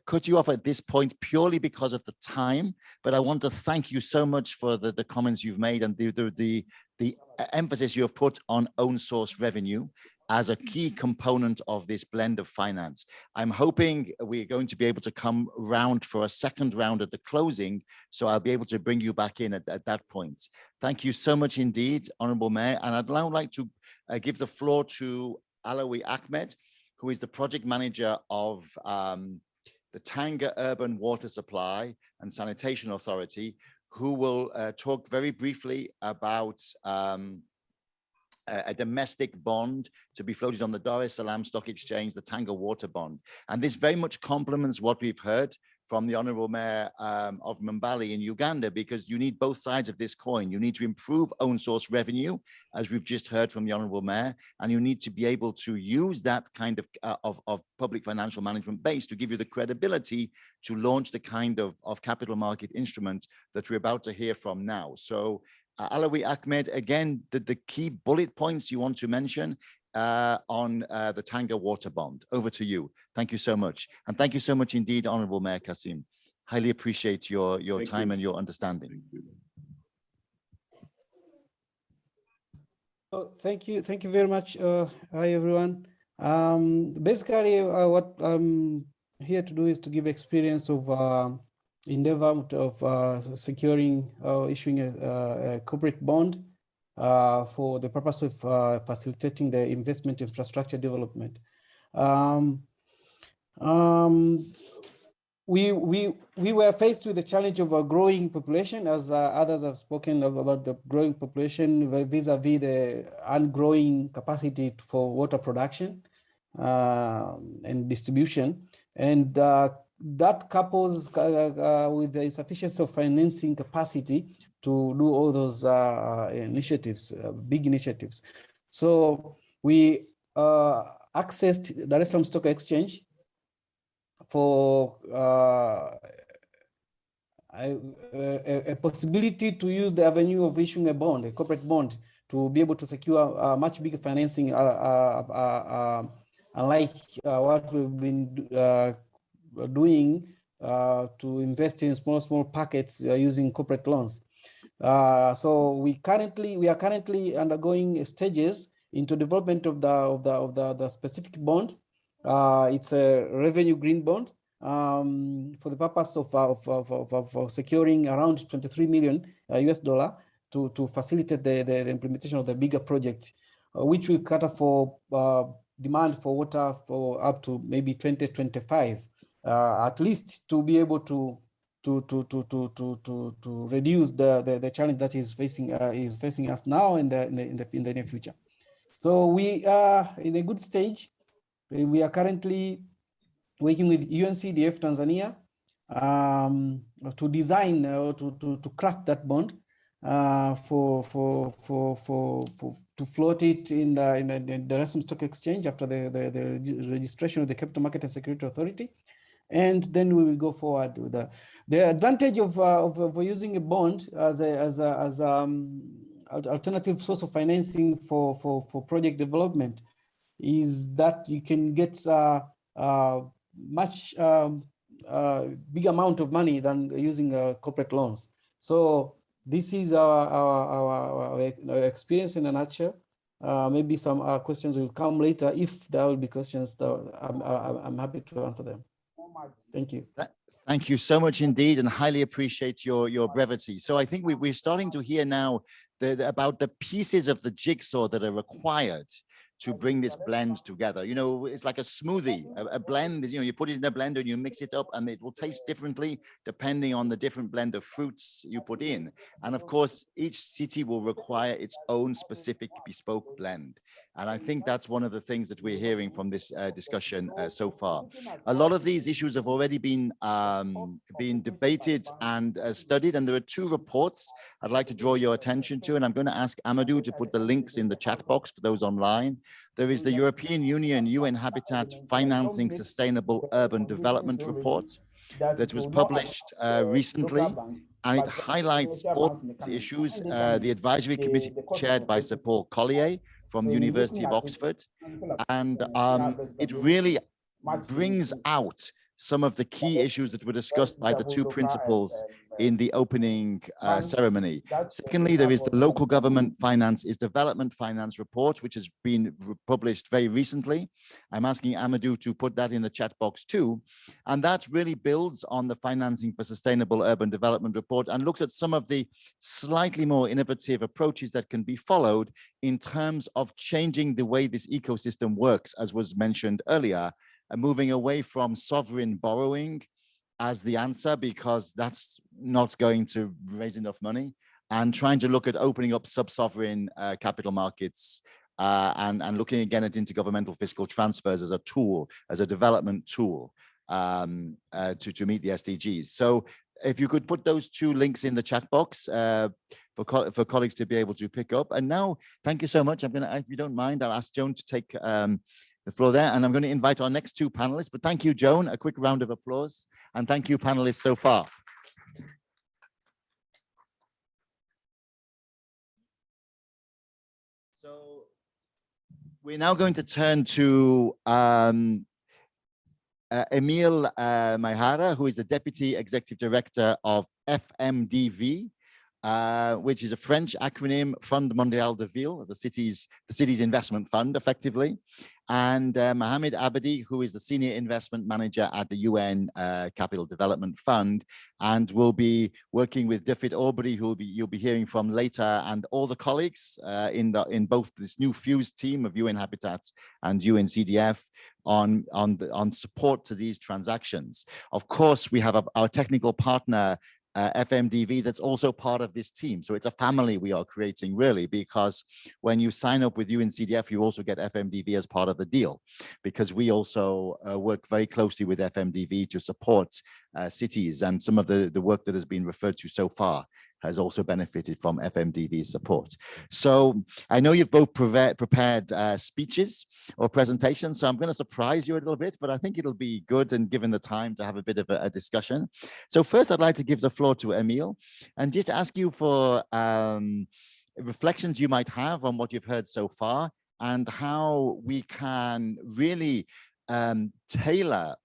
cut you off at this point purely because of the time, but I want to thank you so much for the comments you've made and the emphasis you have put on own source revenue as a key component of this blend of finance. I'm hoping we're going to be able to come round for a second round at the closing, so I'll be able to bring you back in at that point. Thank you so much indeed, Honorable Mayor, and I'd now like to give the floor to Alawi Ahmed, who is the project manager of the Tanga Urban Water Supply and Sanitation Authority, who will talk very briefly about a domestic bond to be floated on the Dar es Salaam Stock Exchange, the Tanga Water Bond. And this very much complements what we've heard from the Honorable Mayor of Mbali in Uganda, because you need both sides of this coin. You need to improve own source revenue, as we've just heard from the Honorable Mayor, and you need to be able to use that kind of public financial management base to give you the credibility to launch the kind of capital market instruments that we're about to hear from now. So Alawi Ahmed, again, the key bullet points you want to mention on the Tanga Water Bond. Over to you. Thank you so much. And thank you so much indeed, Honorable Mayor Kasim. Highly appreciate your time and your understanding. Oh, thank you very much. Hi, everyone. Basically, what I'm here to do is to give experience of endeavor of securing or issuing a corporate bond for the purpose of facilitating the investment infrastructure development. We were faced with the challenge of a growing population, as others have spoken about the growing population vis-a-vis the ungrowing capacity for water production and distribution. And that couples with the insufficiency of financing capacity to do all those initiatives, big initiatives. So we accessed the Dar es Salaam Stock Exchange for a possibility to use the avenue of issuing a bond, a corporate bond, to be able to secure much bigger financing, unlike what we've been doing to invest in small packets using corporate loans. So we are currently undergoing stages into development of the specific bond. It's a revenue green bond for the purpose of securing around 23 million US dollar to facilitate the implementation of the bigger project, which will cater for demand for water for up to maybe 2025, at least to be able to reduce the challenge that is facing us now and in the near future. So we are in a good stage. We are currently working with UNCDF Tanzania to design or to craft that bond to float it in the Dar es Salaam Stock Exchange after the registration of the Capital Market and Security Authority. And then we will go forward with the advantage of using a bond as alternative source of financing for project development is that you can get much big amount of money than using corporate loans. So this is our experience in a nutshell. Maybe some questions will come later. If there will be questions, I'm happy to answer them. Thank you. Thank you so much indeed, and highly appreciate your brevity. So I think we're starting to hear now about the pieces of the jigsaw that are required to bring this blend together. You know, it's like a smoothie. A blend is, you know, you put it in a blender and you mix it up and it will taste differently depending on the different blend of fruits you put in. And of course, each city will require its own specific bespoke blend. And I think that's one of the things that we're hearing from this discussion so far. A lot of these issues have already been debated and studied, and there are two reports I'd like to draw your attention to, and I'm going to ask Amadou to put the links in the chat box for those online. There is the European Union UN Habitat Financing Sustainable Urban Development Report that was published recently, and it highlights all these issues. The advisory committee chaired by Sir Paul Collier from the University of Oxford, and it really brings out some of the key issues that were discussed by the two principals in the opening ceremony. Secondly, there is the Local Government Finance is Development Finance report, which has been published very recently. I'm asking Amadou to put that in the chat box too. And that really builds on the Financing for Sustainable Urban Development report and looks at some of the slightly more innovative approaches that can be followed in terms of changing the way this ecosystem works, as was mentioned earlier, and moving away from sovereign borrowing as the answer, because that's not going to raise enough money, and trying to look at opening up sub-sovereign capital markets and looking again at intergovernmental fiscal transfers as a tool, as a development tool to meet the SDGs. So if you could put those two links in the chat box for colleagues to be able to pick up. And now, thank you so much. I'm gonna, if you don't mind, I'll ask Joan to take the floor there, and I'm going to invite our next two panelists. But thank you, Joan. A quick round of applause, and thank you, panelists, so far. So we're now going to turn to Emile Maihara, who is the Deputy Executive Director of FMDV, which is a French acronym, Fund Mondial de Ville, the city's investment fund, effectively, and Mohamed Abadi, who is the Senior Investment Manager at the UN Capital Development Fund, and will be working with David Aubrey, who you'll be hearing from later, and all the colleagues in both this new fused team of UN Habitat and UNCDF on support to these transactions. Of course, we have our technical partner, FMDV that's also part of this team. So it's a family we are creating, really, because when you sign up with UNCDF, you also get FMDV as part of the deal, because we also work very closely with FMDV to support cities, and some of the work that has been referred to so far has also benefited from FMDV's support. So I know you've both prepared speeches or presentations, so I'm going to surprise you a little bit, but I think it'll be good and given the time to have a bit of a discussion. So first, I'd like to give the floor to Emile and just ask you for reflections you might have on what you've heard so far and how we can really tailor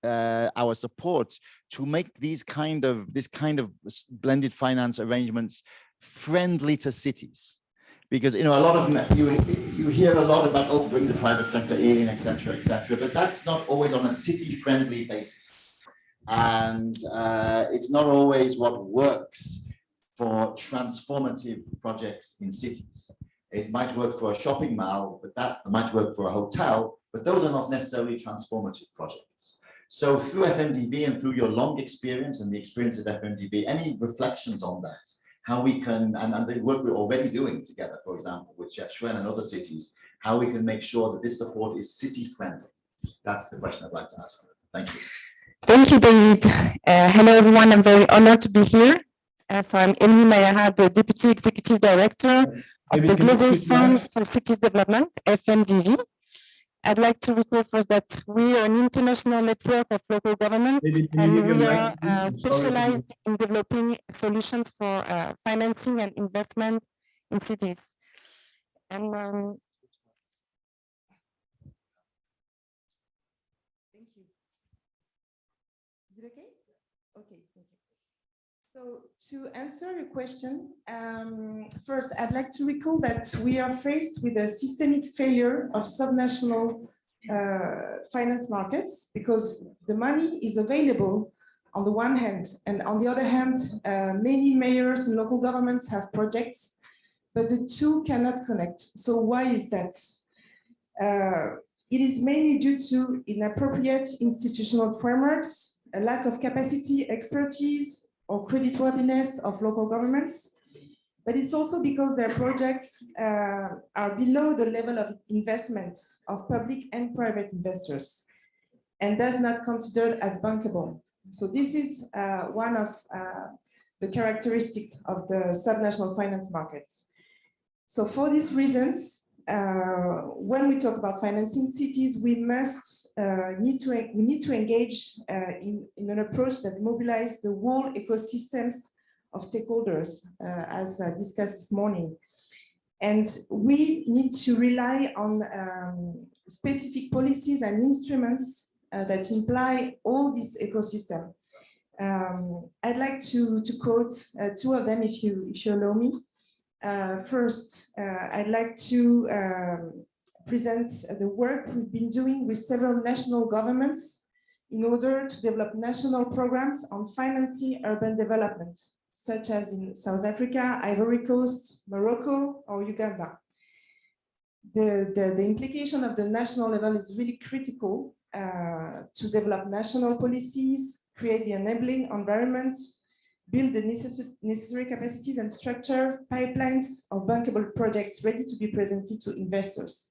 our support to make this kind of blended finance arrangements friendly to cities, because a lot of you hear a lot about, oh, bring the private sector in, etc., but that's not always on a city-friendly basis, and it's not always what works for transformative projects in cities. It might work for a shopping mall, but that might work for a hotel, but those are not necessarily transformative projects. So through FMDV and through your long experience and the experience of FMDV, any reflections on that? How we can, and the work we're already doing together, for example, with Chef Schwen and other cities, how we can make sure that this support is city-friendly? That's the question I'd like to ask. Thank you. Thank you, David. Hello, everyone. I'm very honored to be here. So I'm Emily Mayaha, the Deputy Executive Director of the Global Fund for Cities Development, FMDV. I'd like to recall first that we are an international network of local governments, and we are specialized in developing solutions for financing and investment in cities. And thank you. Is it okay? Okay, thank you. So to answer your question, first, I'd like to recall that we are faced with a systemic failure of subnational finance markets, because the money is available on the one hand, and on the other hand, many mayors and local governments have projects, but the two cannot connect. So why is that? It is mainly due to inappropriate institutional frameworks, a lack of capacity, expertise, or creditworthiness of local governments, but it's also because their projects are below the level of investment of public and private investors, and thus not considered as bankable. So this is one of the characteristics of the subnational finance markets. So for these reasons, when we talk about financing cities, we need to engage in an approach that mobilizes the whole ecosystems of stakeholders, as discussed this morning. And we need to rely on specific policies and instruments that imply all this ecosystem. I'd like to quote two of them, if you allow me. First, I'd like to present the work we've been doing with several national governments in order to develop national programs on financing urban development, such as in South Africa, Ivory Coast, Morocco, or Uganda. The implication of the national level is really critical to develop national policies, create the enabling environment, build the necessary capacities, and structure pipelines of bankable projects ready to be presented to investors.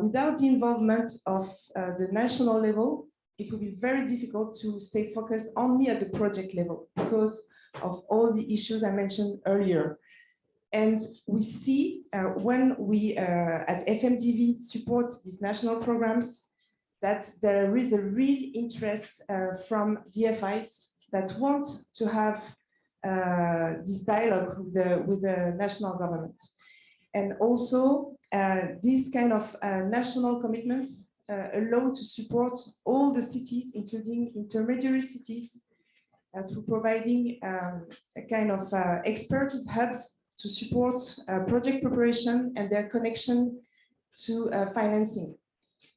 Without the involvement of the national level, it will be very difficult to stay focused only at the project level because of all the issues I mentioned earlier. And we see when we at FMDV support these national programs that there is a real interest from DFIs that want to have this dialogue with the national government. And also this kind of national commitment allow to support all the cities, including intermediary cities, through providing a kind of expertise hubs to support project preparation and their connection to financing.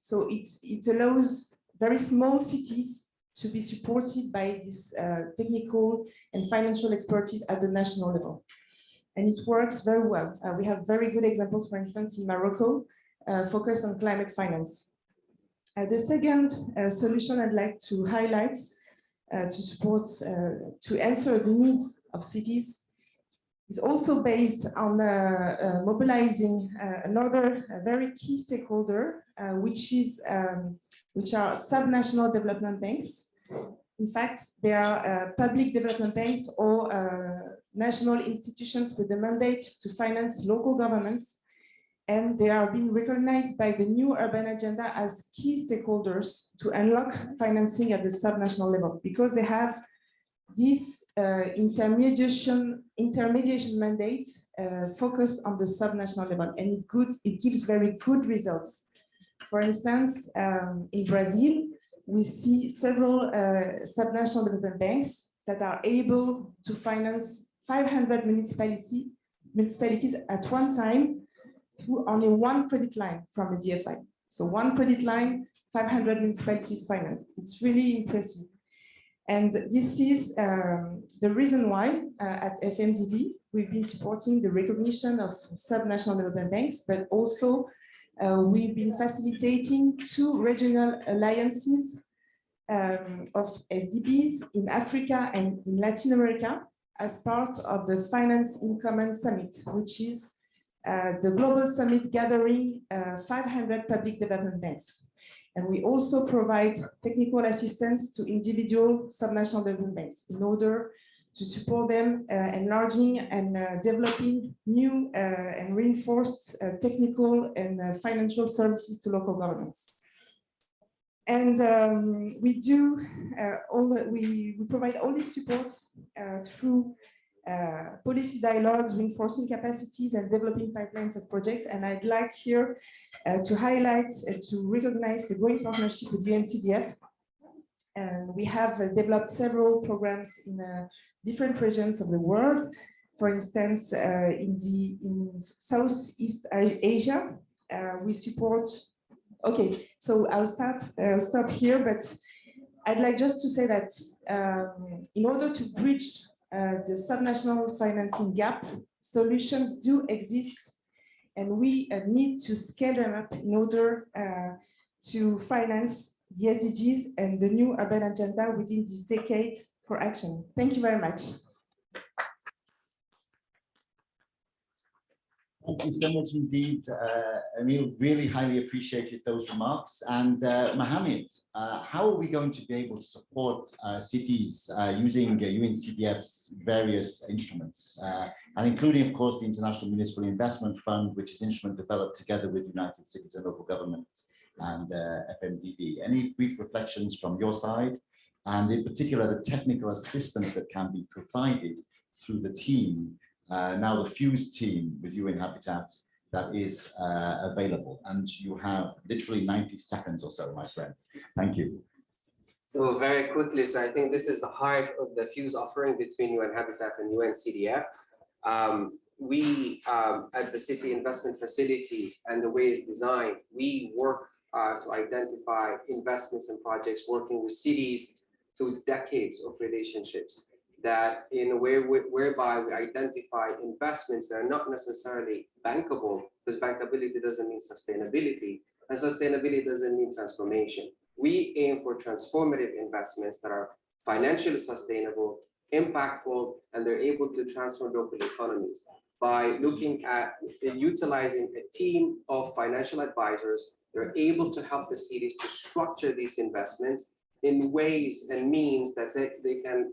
So it allows very small cities to be supported by this technical and financial expertise at the national level. And it works very well. We have very good examples, for instance, in Morocco, focused on climate finance. The second solution I'd like to highlight to support, to answer the needs of cities is also based on mobilizing another very key stakeholder, which are subnational development banks. In fact, they are public development banks or national institutions with the mandate to finance local governments, and they are being recognized by the new urban agenda as key stakeholders to unlock financing at the subnational level, because they have this intermediation mandate focused on the subnational level, and it gives very good results. For instance, in Brazil, we see several subnational development banks that are able to finance 500 municipalities at one time through only one credit line from the DFI. So one credit line, 500 municipalities financed. It's really impressive. And this is the reason why at FMDV, we've been supporting the recognition of subnational development banks, but also we've been facilitating 2 regional alliances of SDGs in Africa and in Latin America as part of the Finance in Common Summit, which is the global summit gathering 500 public development banks. And we also provide technical assistance to individual subnational development banks in order to support them enlarging and developing new and reinforced technical and financial services to local governments. And we provide all these supports through policy dialogues, reinforcing capacities and developing pipelines of projects. And I'd like here to highlight and to recognize the growing partnership with UNCDF. And we have developed several programs in different regions of the world. For instance, in Southeast Asia, we support. Okay, so I'll stop here, but I'd like just to say that in order to bridge the subnational financing gap, solutions do exist, and we need to scale them up in order to finance the SDGs and the new urban agenda within this decade for action. Thank you very much. Thank you so much indeed, Emile. Really highly appreciated those remarks. And Mohammed, how are we going to be able to support cities using UNCDF's various instruments, and including, of course, the International Municipal Investment Fund, which is an instrument developed together with United Cities and Local Government and FMDB. Any brief reflections from your side, and in particular, the technical assistance that can be provided through the team, now the FUSE team with UN Habitat, that is available. And you have literally 90 seconds or so, my friend. Thank you. So very quickly, so I think this is the heart of the FUSE offering between UN Habitat and UNCDF. We at the City Investment Facility, and the way it's designed, we work to identify investments and projects working with cities through decades of relationships, that in a way whereby we identify investments that are not necessarily bankable, because bankability doesn't mean sustainability, and sustainability doesn't mean transformation. We aim for transformative investments that are financially sustainable, impactful, and they're able to transform local economies by looking at utilizing a team of financial advisors. They're able to help the cities to structure these investments in ways and means that they can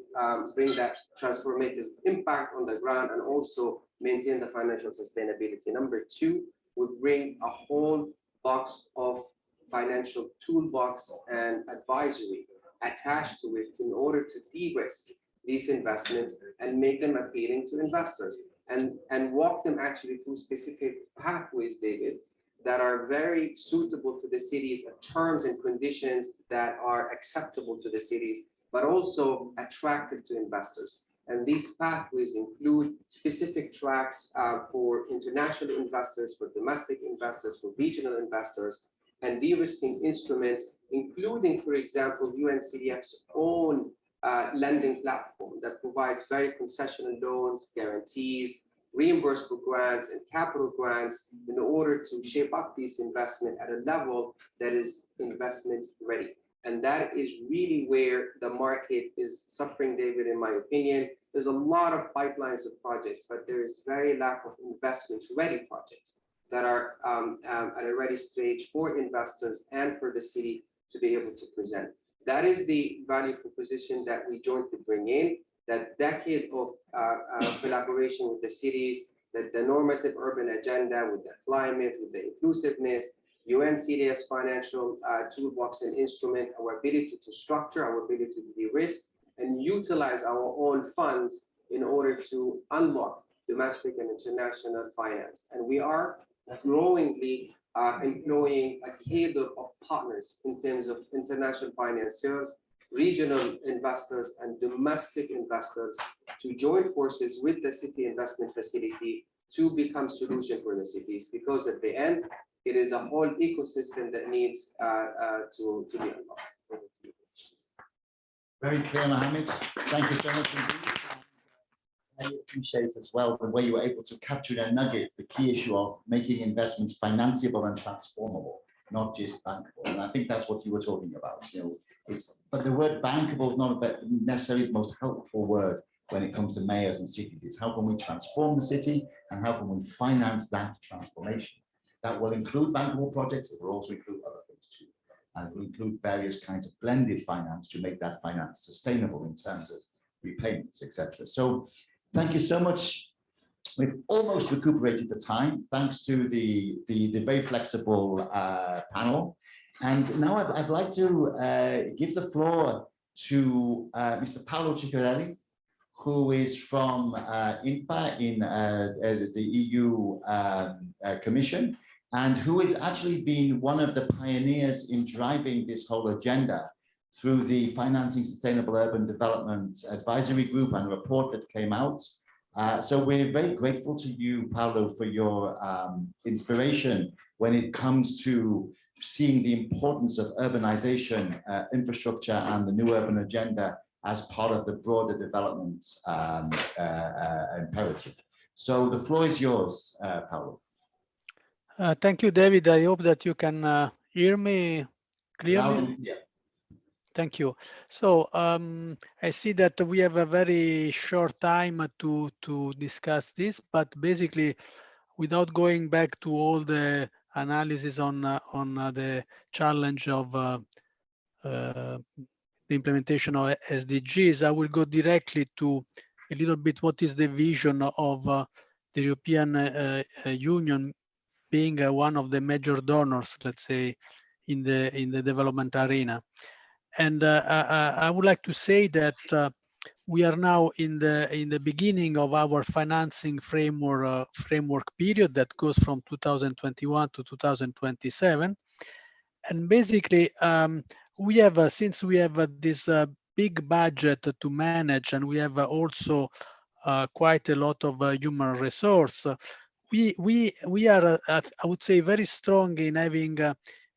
bring that transformative impact on the ground and also maintain the financial sustainability. Number 2, we bring a whole box of financial toolbox and advisory attached to it in order to de-risk these investments and make them appealing to investors, and walk them actually through specific pathways, David, that are very suitable to the cities, terms and conditions that are acceptable to the cities, but also attractive to investors. And these pathways include specific tracks for international investors, for domestic investors, for regional investors, and de-risking instruments, including, for example, UNCDF's own lending platform that provides very concessional loans, guarantees, reimbursable grants and capital grants in order to shape up these investment at a level that is investment ready. And that is really where the market is suffering, David, in my opinion. There's a lot of pipelines of projects, but there is very lack of investment-ready projects that are at a ready stage for investors and for the city to be able to present. That is the value proposition that we jointly bring in, that decade of collaboration with the cities, that the normative urban agenda with the climate, with the inclusiveness, UNCDF's financial toolbox and instrument, our ability to structure, our ability to de-risk, and utilize our own funds in order to unlock domestic and international finance. And we are growingly employing a cadre of partners in terms of international financiers, regional investors, and domestic investors to join forces with the city investment facility to become solution for the cities, because at the end, it is a whole ecosystem that needs to be unlocked. Very clear, Mohammed. Thank you so much indeed. I appreciate as well the way you were able to capture in a nugget the key issue of making investments financeable and transformable, not just bankable. And I think that's what you were talking about. But the word bankable is not necessarily the most helpful word when it comes to mayors and cities. It's how can we transform the city and how can we finance that transformation? That will include bankable projects. It will also include other things too. And it will include various kinds of blended finance to make that finance sustainable in terms of repayments, etc. So thank you so much. We've almost recuperated the time thanks to the very flexible panel. And now I'd like to give the floor to Mr. Paolo Ciccarelli, who is from INPA in the EU Commission, and who has actually been one of the pioneers in driving this whole agenda through the Financing Sustainable Urban Development Advisory Group and report that came out. So we're very grateful to you, Paolo, for your inspiration when it comes to seeing the importance of urbanization, infrastructure, and the new urban agenda as part of the broader development imperative. So the floor is yours, Paolo. Thank you, David. I hope that you can hear me clearly. Yeah. Thank you. So I see that we have a very short time to discuss this, but basically, without going back to all the analysis on the challenge of the implementation of SDGs, I will go directly to a little bit what is the vision of the European Union being one of the major donors, let's say, in the development arena. And I would like to say that we are now in the beginning of our financing framework period that goes from 2021 to 2027. And basically, we have since we have this big budget to manage, and we have also quite a lot of human resource. We are, I would say, very strong in having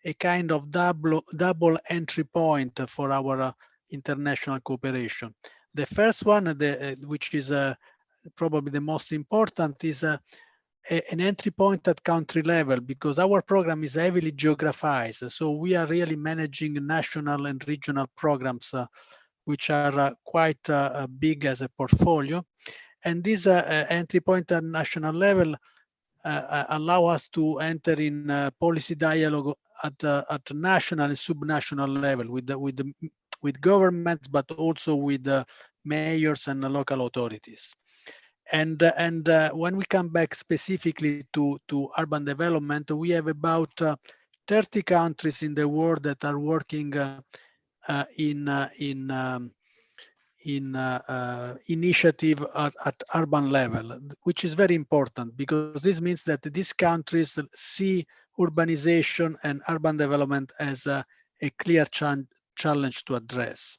a kind of double entry point for our international cooperation. The first one, which is probably the most important, is an entry point at country level, because our program is heavily geographized. So we are really managing national and regional programs, which are quite big as a portfolio. And this entry point at national level allow us to enter in policy dialogue at national and subnational level with governments, but also with mayors and local authorities. And when we come back specifically to urban development, we have about 30 countries in the world that are working in initiative at urban level, which is very important, because this means that these countries see urbanization and urban development as a clear challenge to address.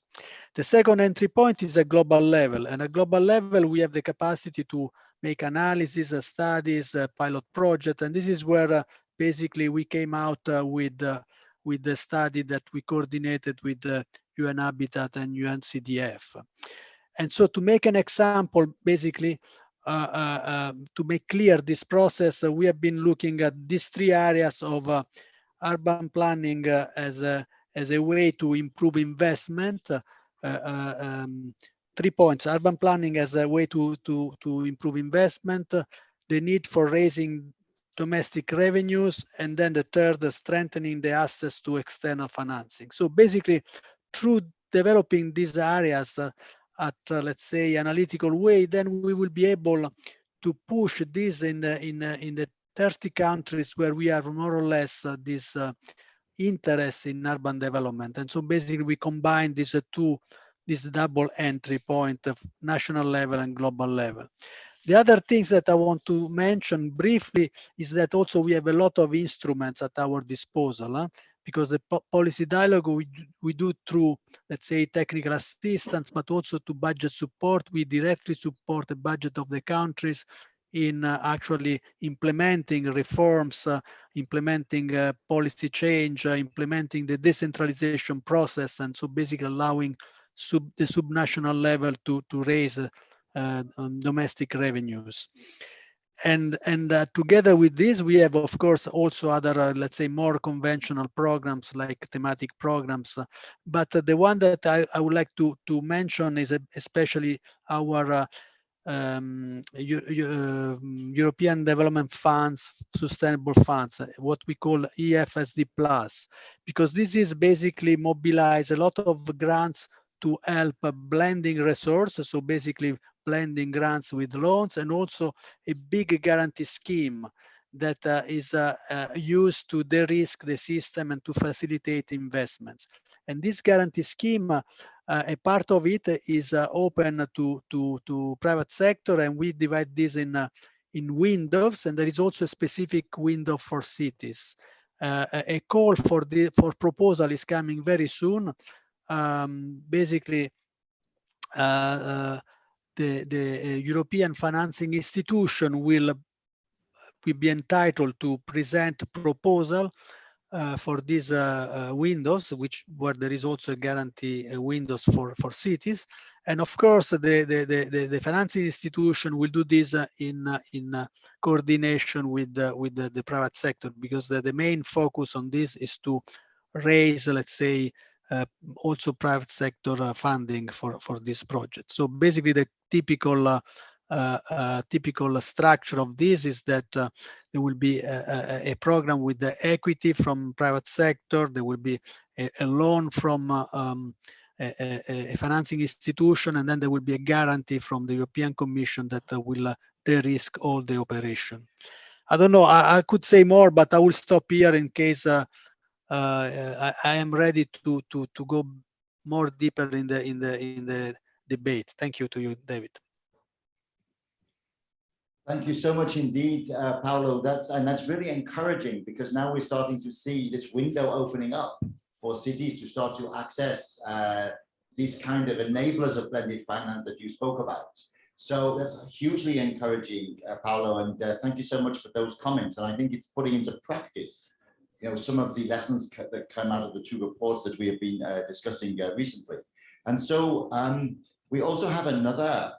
The second entry point is a global level, and at global level we have the capacity to make analysis, studies, pilot project, and this is where basically we came out with the study that we coordinated with UN Habitat and UNCDF. And so to make an example, basically, to make clear this process, we have been looking at these three areas of urban planning as as a way to improve investment. 3 points: urban planning as a way to improve investment, the need for raising domestic revenues, and then the third, strengthening the access to external financing. So basically, through developing these areas at let's say analytical way, then we will be able to push this in the 30 countries where we have more or less this interest in urban development. And so basically we combine these this double entry point of national level and global level. The other things that I want to mention briefly is that also we have a lot of instruments at our disposal, because the policy dialogue we do through, let's say, technical assistance, but also to budget support. We directly support the budget of the countries in actually implementing reforms, implementing policy change, implementing the decentralization process, and so basically allowing the subnational level to raise domestic revenues. And together with this, we have, of course, also other, let's say, more conventional programs like thematic programs. But the one that I would like to mention is especially our European Development Funds, Sustainable Funds, what we call EFSD+, because this is basically mobilize a lot of grants to help blending resources. So basically blending grants with loans, and also a big guarantee scheme that is used to de-risk the system and to facilitate investments. And this guarantee scheme, a part of it is open to private sector, and we divide this in windows, and there is also a specific window for cities. A call for proposal is coming very soon. Basically, the European financing institution will be entitled to present a proposal for these windows, where there is also a guarantee windows for cities. And of course, the financing institution will do this in coordination with the private sector, because the main focus on this is to raise, let's say, also private sector funding for this project. So basically, the typical structure of this is that there will be a program with the equity from private sector. There will be a loan from a financing institution, and then there will be a guarantee from the European Commission that will de-risk all the operation. I don't know, I could say more, but I will stop here in case I am ready to go more deeper in the debate. Thank you to you, David. Thank you so much indeed, Paolo. That's really encouraging, because now we're starting to see this window opening up for cities to start to access these kind of enablers of blended finance that you spoke about. So that's hugely encouraging, Paolo, and thank you so much for those comments. And I think it's putting into practice, some of the lessons that come out of the 2 reports that we have been discussing recently. And so we also have another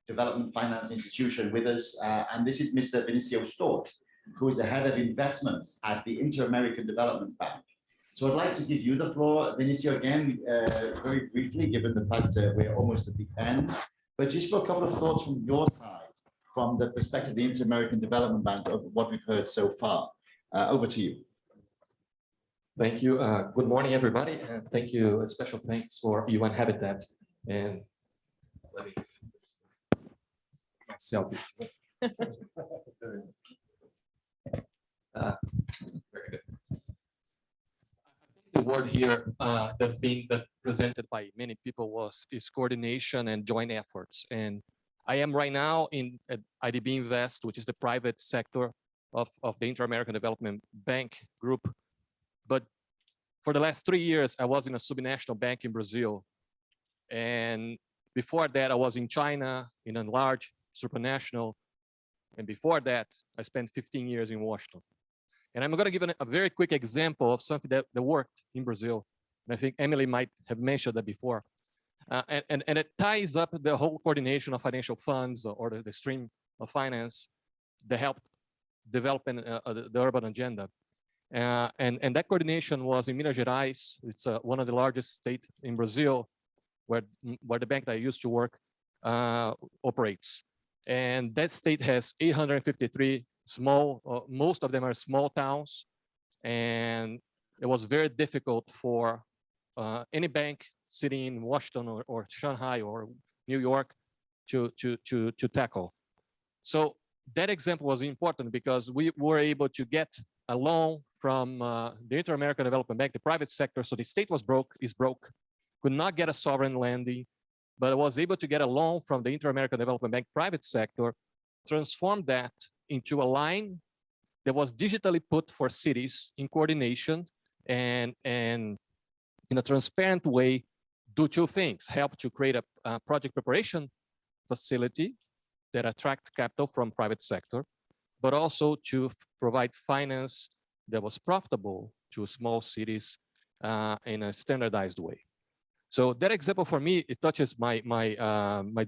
development finance institution with us, and this is Mr. Vinicio Stort, who is the head of investments at the Inter-American Development Bank. So I'd like to give you the floor, Vinicio, again, very briefly, given the fact we're almost at the end, but just for a couple of thoughts from your side, from the perspective of the Inter-American Development Bank, of what we've heard so far. Over to you. Thank you. Good morning, everybody, and thank you. A special thanks for UN Habitat. And let me myself. Very good. The word here that's being presented by many people is coordination and joint efforts. And I am right now at IDB Invest, which is the private sector of the Inter-American Development Bank group. But for the last 3 years, I was in a subnational bank in Brazil. And before that, I was in China in a large supranational. And before that, I spent 15 years in Washington. And I'm going to give a very quick example of something that worked in Brazil. And I think Emily might have mentioned that before. And it ties up the whole coordination of financial funds or the stream of finance that helped develop the urban agenda. And that coordination was in Minas Gerais. It's one of the largest states in Brazil, where the bank that I used to work operates. And that state has 853 small, most of them are small towns. And it was very difficult for any bank sitting in Washington or Shanghai or New York to tackle. So that example was important because we were able to get a loan from the Inter-American Development Bank, the private sector. So the state was broke, could not get a sovereign lending, but was able to get a loan from the Inter-American Development Bank private sector, transform that into a line that was digitally put for cities in coordination and in a transparent way, do two things: help to create a project preparation facility that attract capital from private sector, but also to provide finance that was profitable to small cities in a standardized way. So that example for me, it touches my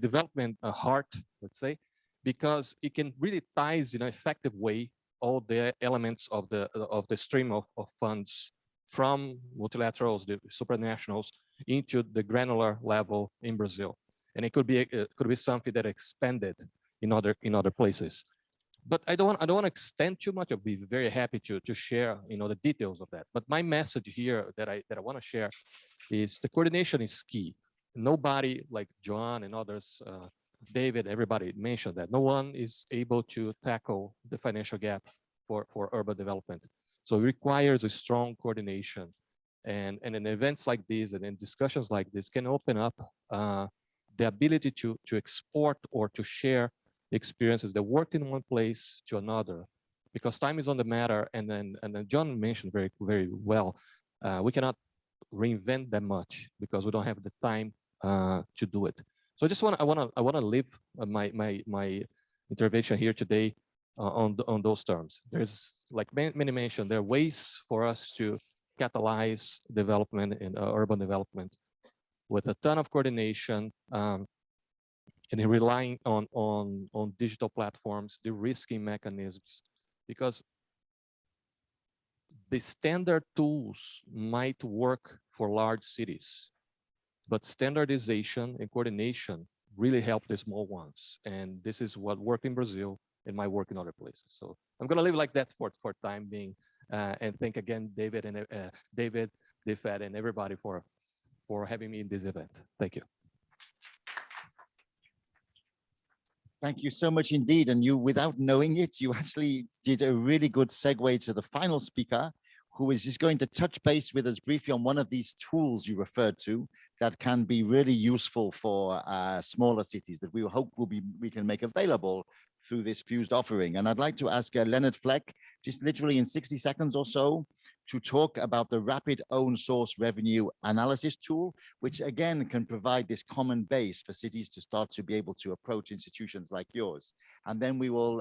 development heart, let's say, because it can really ties in an effective way all the elements of the stream of funds from multilaterals, the supranationals, into the granular level in Brazil, and it could be something that expanded in other places. But I don't want to extend too much. I'll be very happy to share the details of that. But my message here that I want to share is the coordination is key. Nobody like John and others, David, everybody mentioned that no one is able to tackle the financial gap for urban development. So it requires a strong coordination, and in events like this and in discussions like this can open up the ability to export or to share experiences that work in one place to another, because time is on the matter. And then John mentioned very well, we cannot reinvent that much because we don't have the time to do it. So I want to leave my intervention here today on those terms. There's, like many mentioned, there are ways for us to catalyze development and urban development with a ton of coordination and relying on digital platforms, de-risking mechanisms, because the standard tools might work for large cities, but standardization and coordination really help the small ones. And this is what worked in Brazil and might work in other places. So I'm going to leave like that for time being. And thank again, David, DFAD, and everybody for having me in this event. Thank you. Thank you so much indeed. And you, without knowing it, you actually did a really good segue to the final speaker, who is just going to touch base with us briefly on one of these tools you referred to that can be really useful for smaller cities that we hope we can make available through this fused offering. And I'd like to ask Leonard Fleck, just literally in 60 seconds or so, to talk about the rapid own source revenue analysis tool, which again can provide this common base for cities to start to be able to approach institutions like yours. And then we will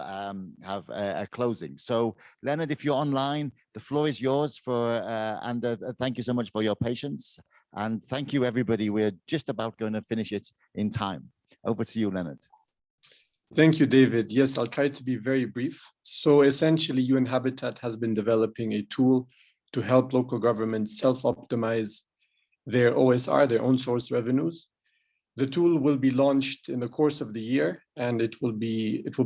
have a closing. So Leonard, if you're online, the floor is yours and thank you so much for your patience. And thank you, everybody. We're just about going to finish it in time. Over to you, Leonard. Thank you, David. Yes, I'll try to be very brief. So essentially, UN Habitat has been developing a tool to help local governments self-optimize their OSR, their own source revenues. The tool will be launched in the course of the year, and it will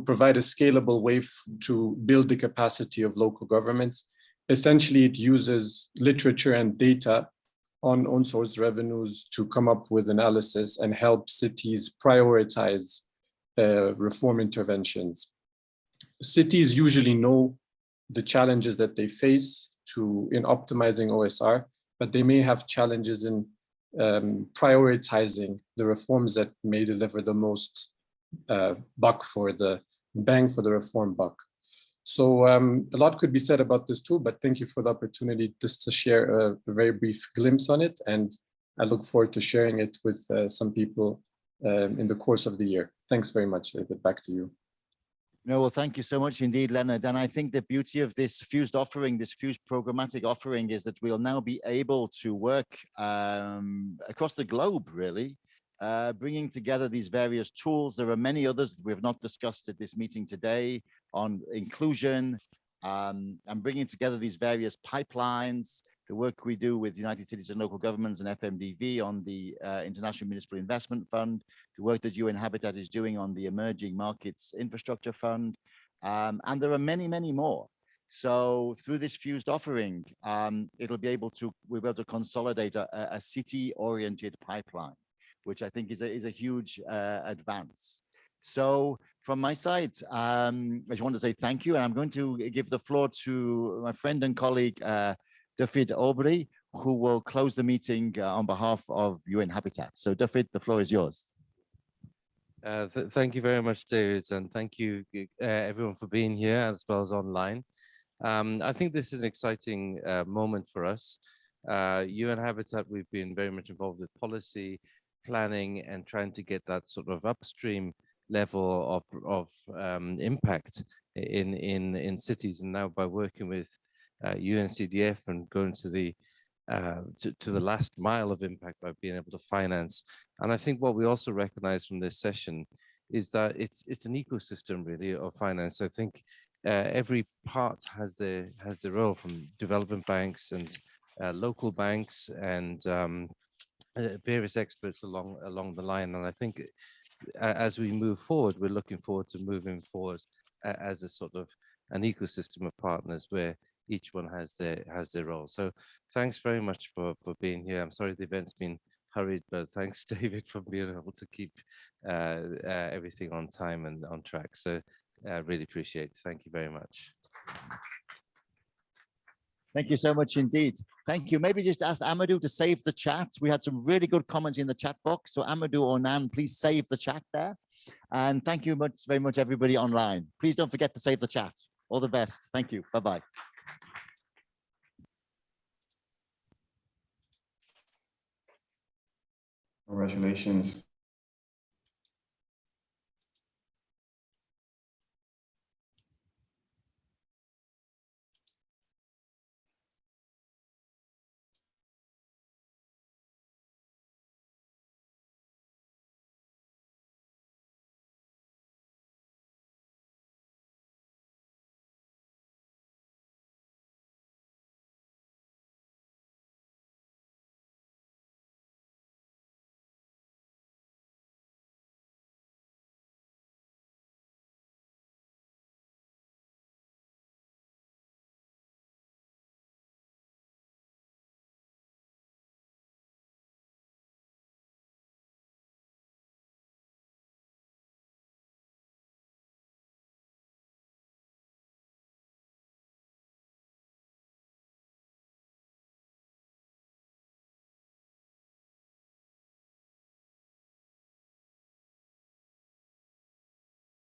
provide a scalable way to build the capacity of local governments. Essentially, it uses literature and data on own source revenues to come up with analysis and help cities prioritize reform interventions. Cities usually know the challenges that they face in optimizing OSR, but they may have challenges in prioritizing the reforms that may deliver the most buck for the bang for the reform buck. So a lot could be said about this tool, but thank you for the opportunity just to share a very brief glimpse on it. And I look forward to sharing it with some people in the course of the year. Thanks very much, David. Back to you. No, well, thank you so much indeed, Leonard. And I think the beauty of this fused offering, this fused programmatic offering, is that we'll now be able to work across the globe, really, bringing together these various tools. There are many others that we have not discussed at this meeting today on inclusion, and bringing together these various pipelines, the work we do with United Cities and Local Governments and FMDV on the International Municipal Investment Fund, the work that UN Habitat is doing on the Emerging Markets Infrastructure Fund, and there are many, many more. So through this fused offering, we'll be able to consolidate a city-oriented pipeline, which I think is a huge advance. So from my side, I just want to say thank you, and I'm going to give the floor to my friend and colleague, David Aubrey, who will close the meeting on behalf of UN Habitat. So David, the floor is yours. Thank you very much, David, and thank you everyone for being here as well as online. I think this is an exciting moment for us. UN Habitat, we've been very much involved with policy, planning, and trying to get that sort of upstream level of impact in cities. And now by working with UNCDF and going to the last mile of impact by being able to finance. And I think what we also recognize from this session is that it's an ecosystem really of finance. I think every part has their role, from development banks and local banks and various experts along the line. And I think as we move forward, we're looking forward to moving forward as a sort of an ecosystem of partners where each one has their role. So thanks very much for being here. I'm sorry the event's been hurried, but thanks, David, for being able to keep everything on time and on track. So really appreciate it. Thank you very much. Thank you so much indeed. Thank you. Maybe just ask Amadou to save the chat. We had some really good comments in the chat box. So Amadou or Nan, please save the chat there. And thank you very much, everybody online. Please don't forget to save the chat. All the best. Thank you. Bye-bye. Congratulations.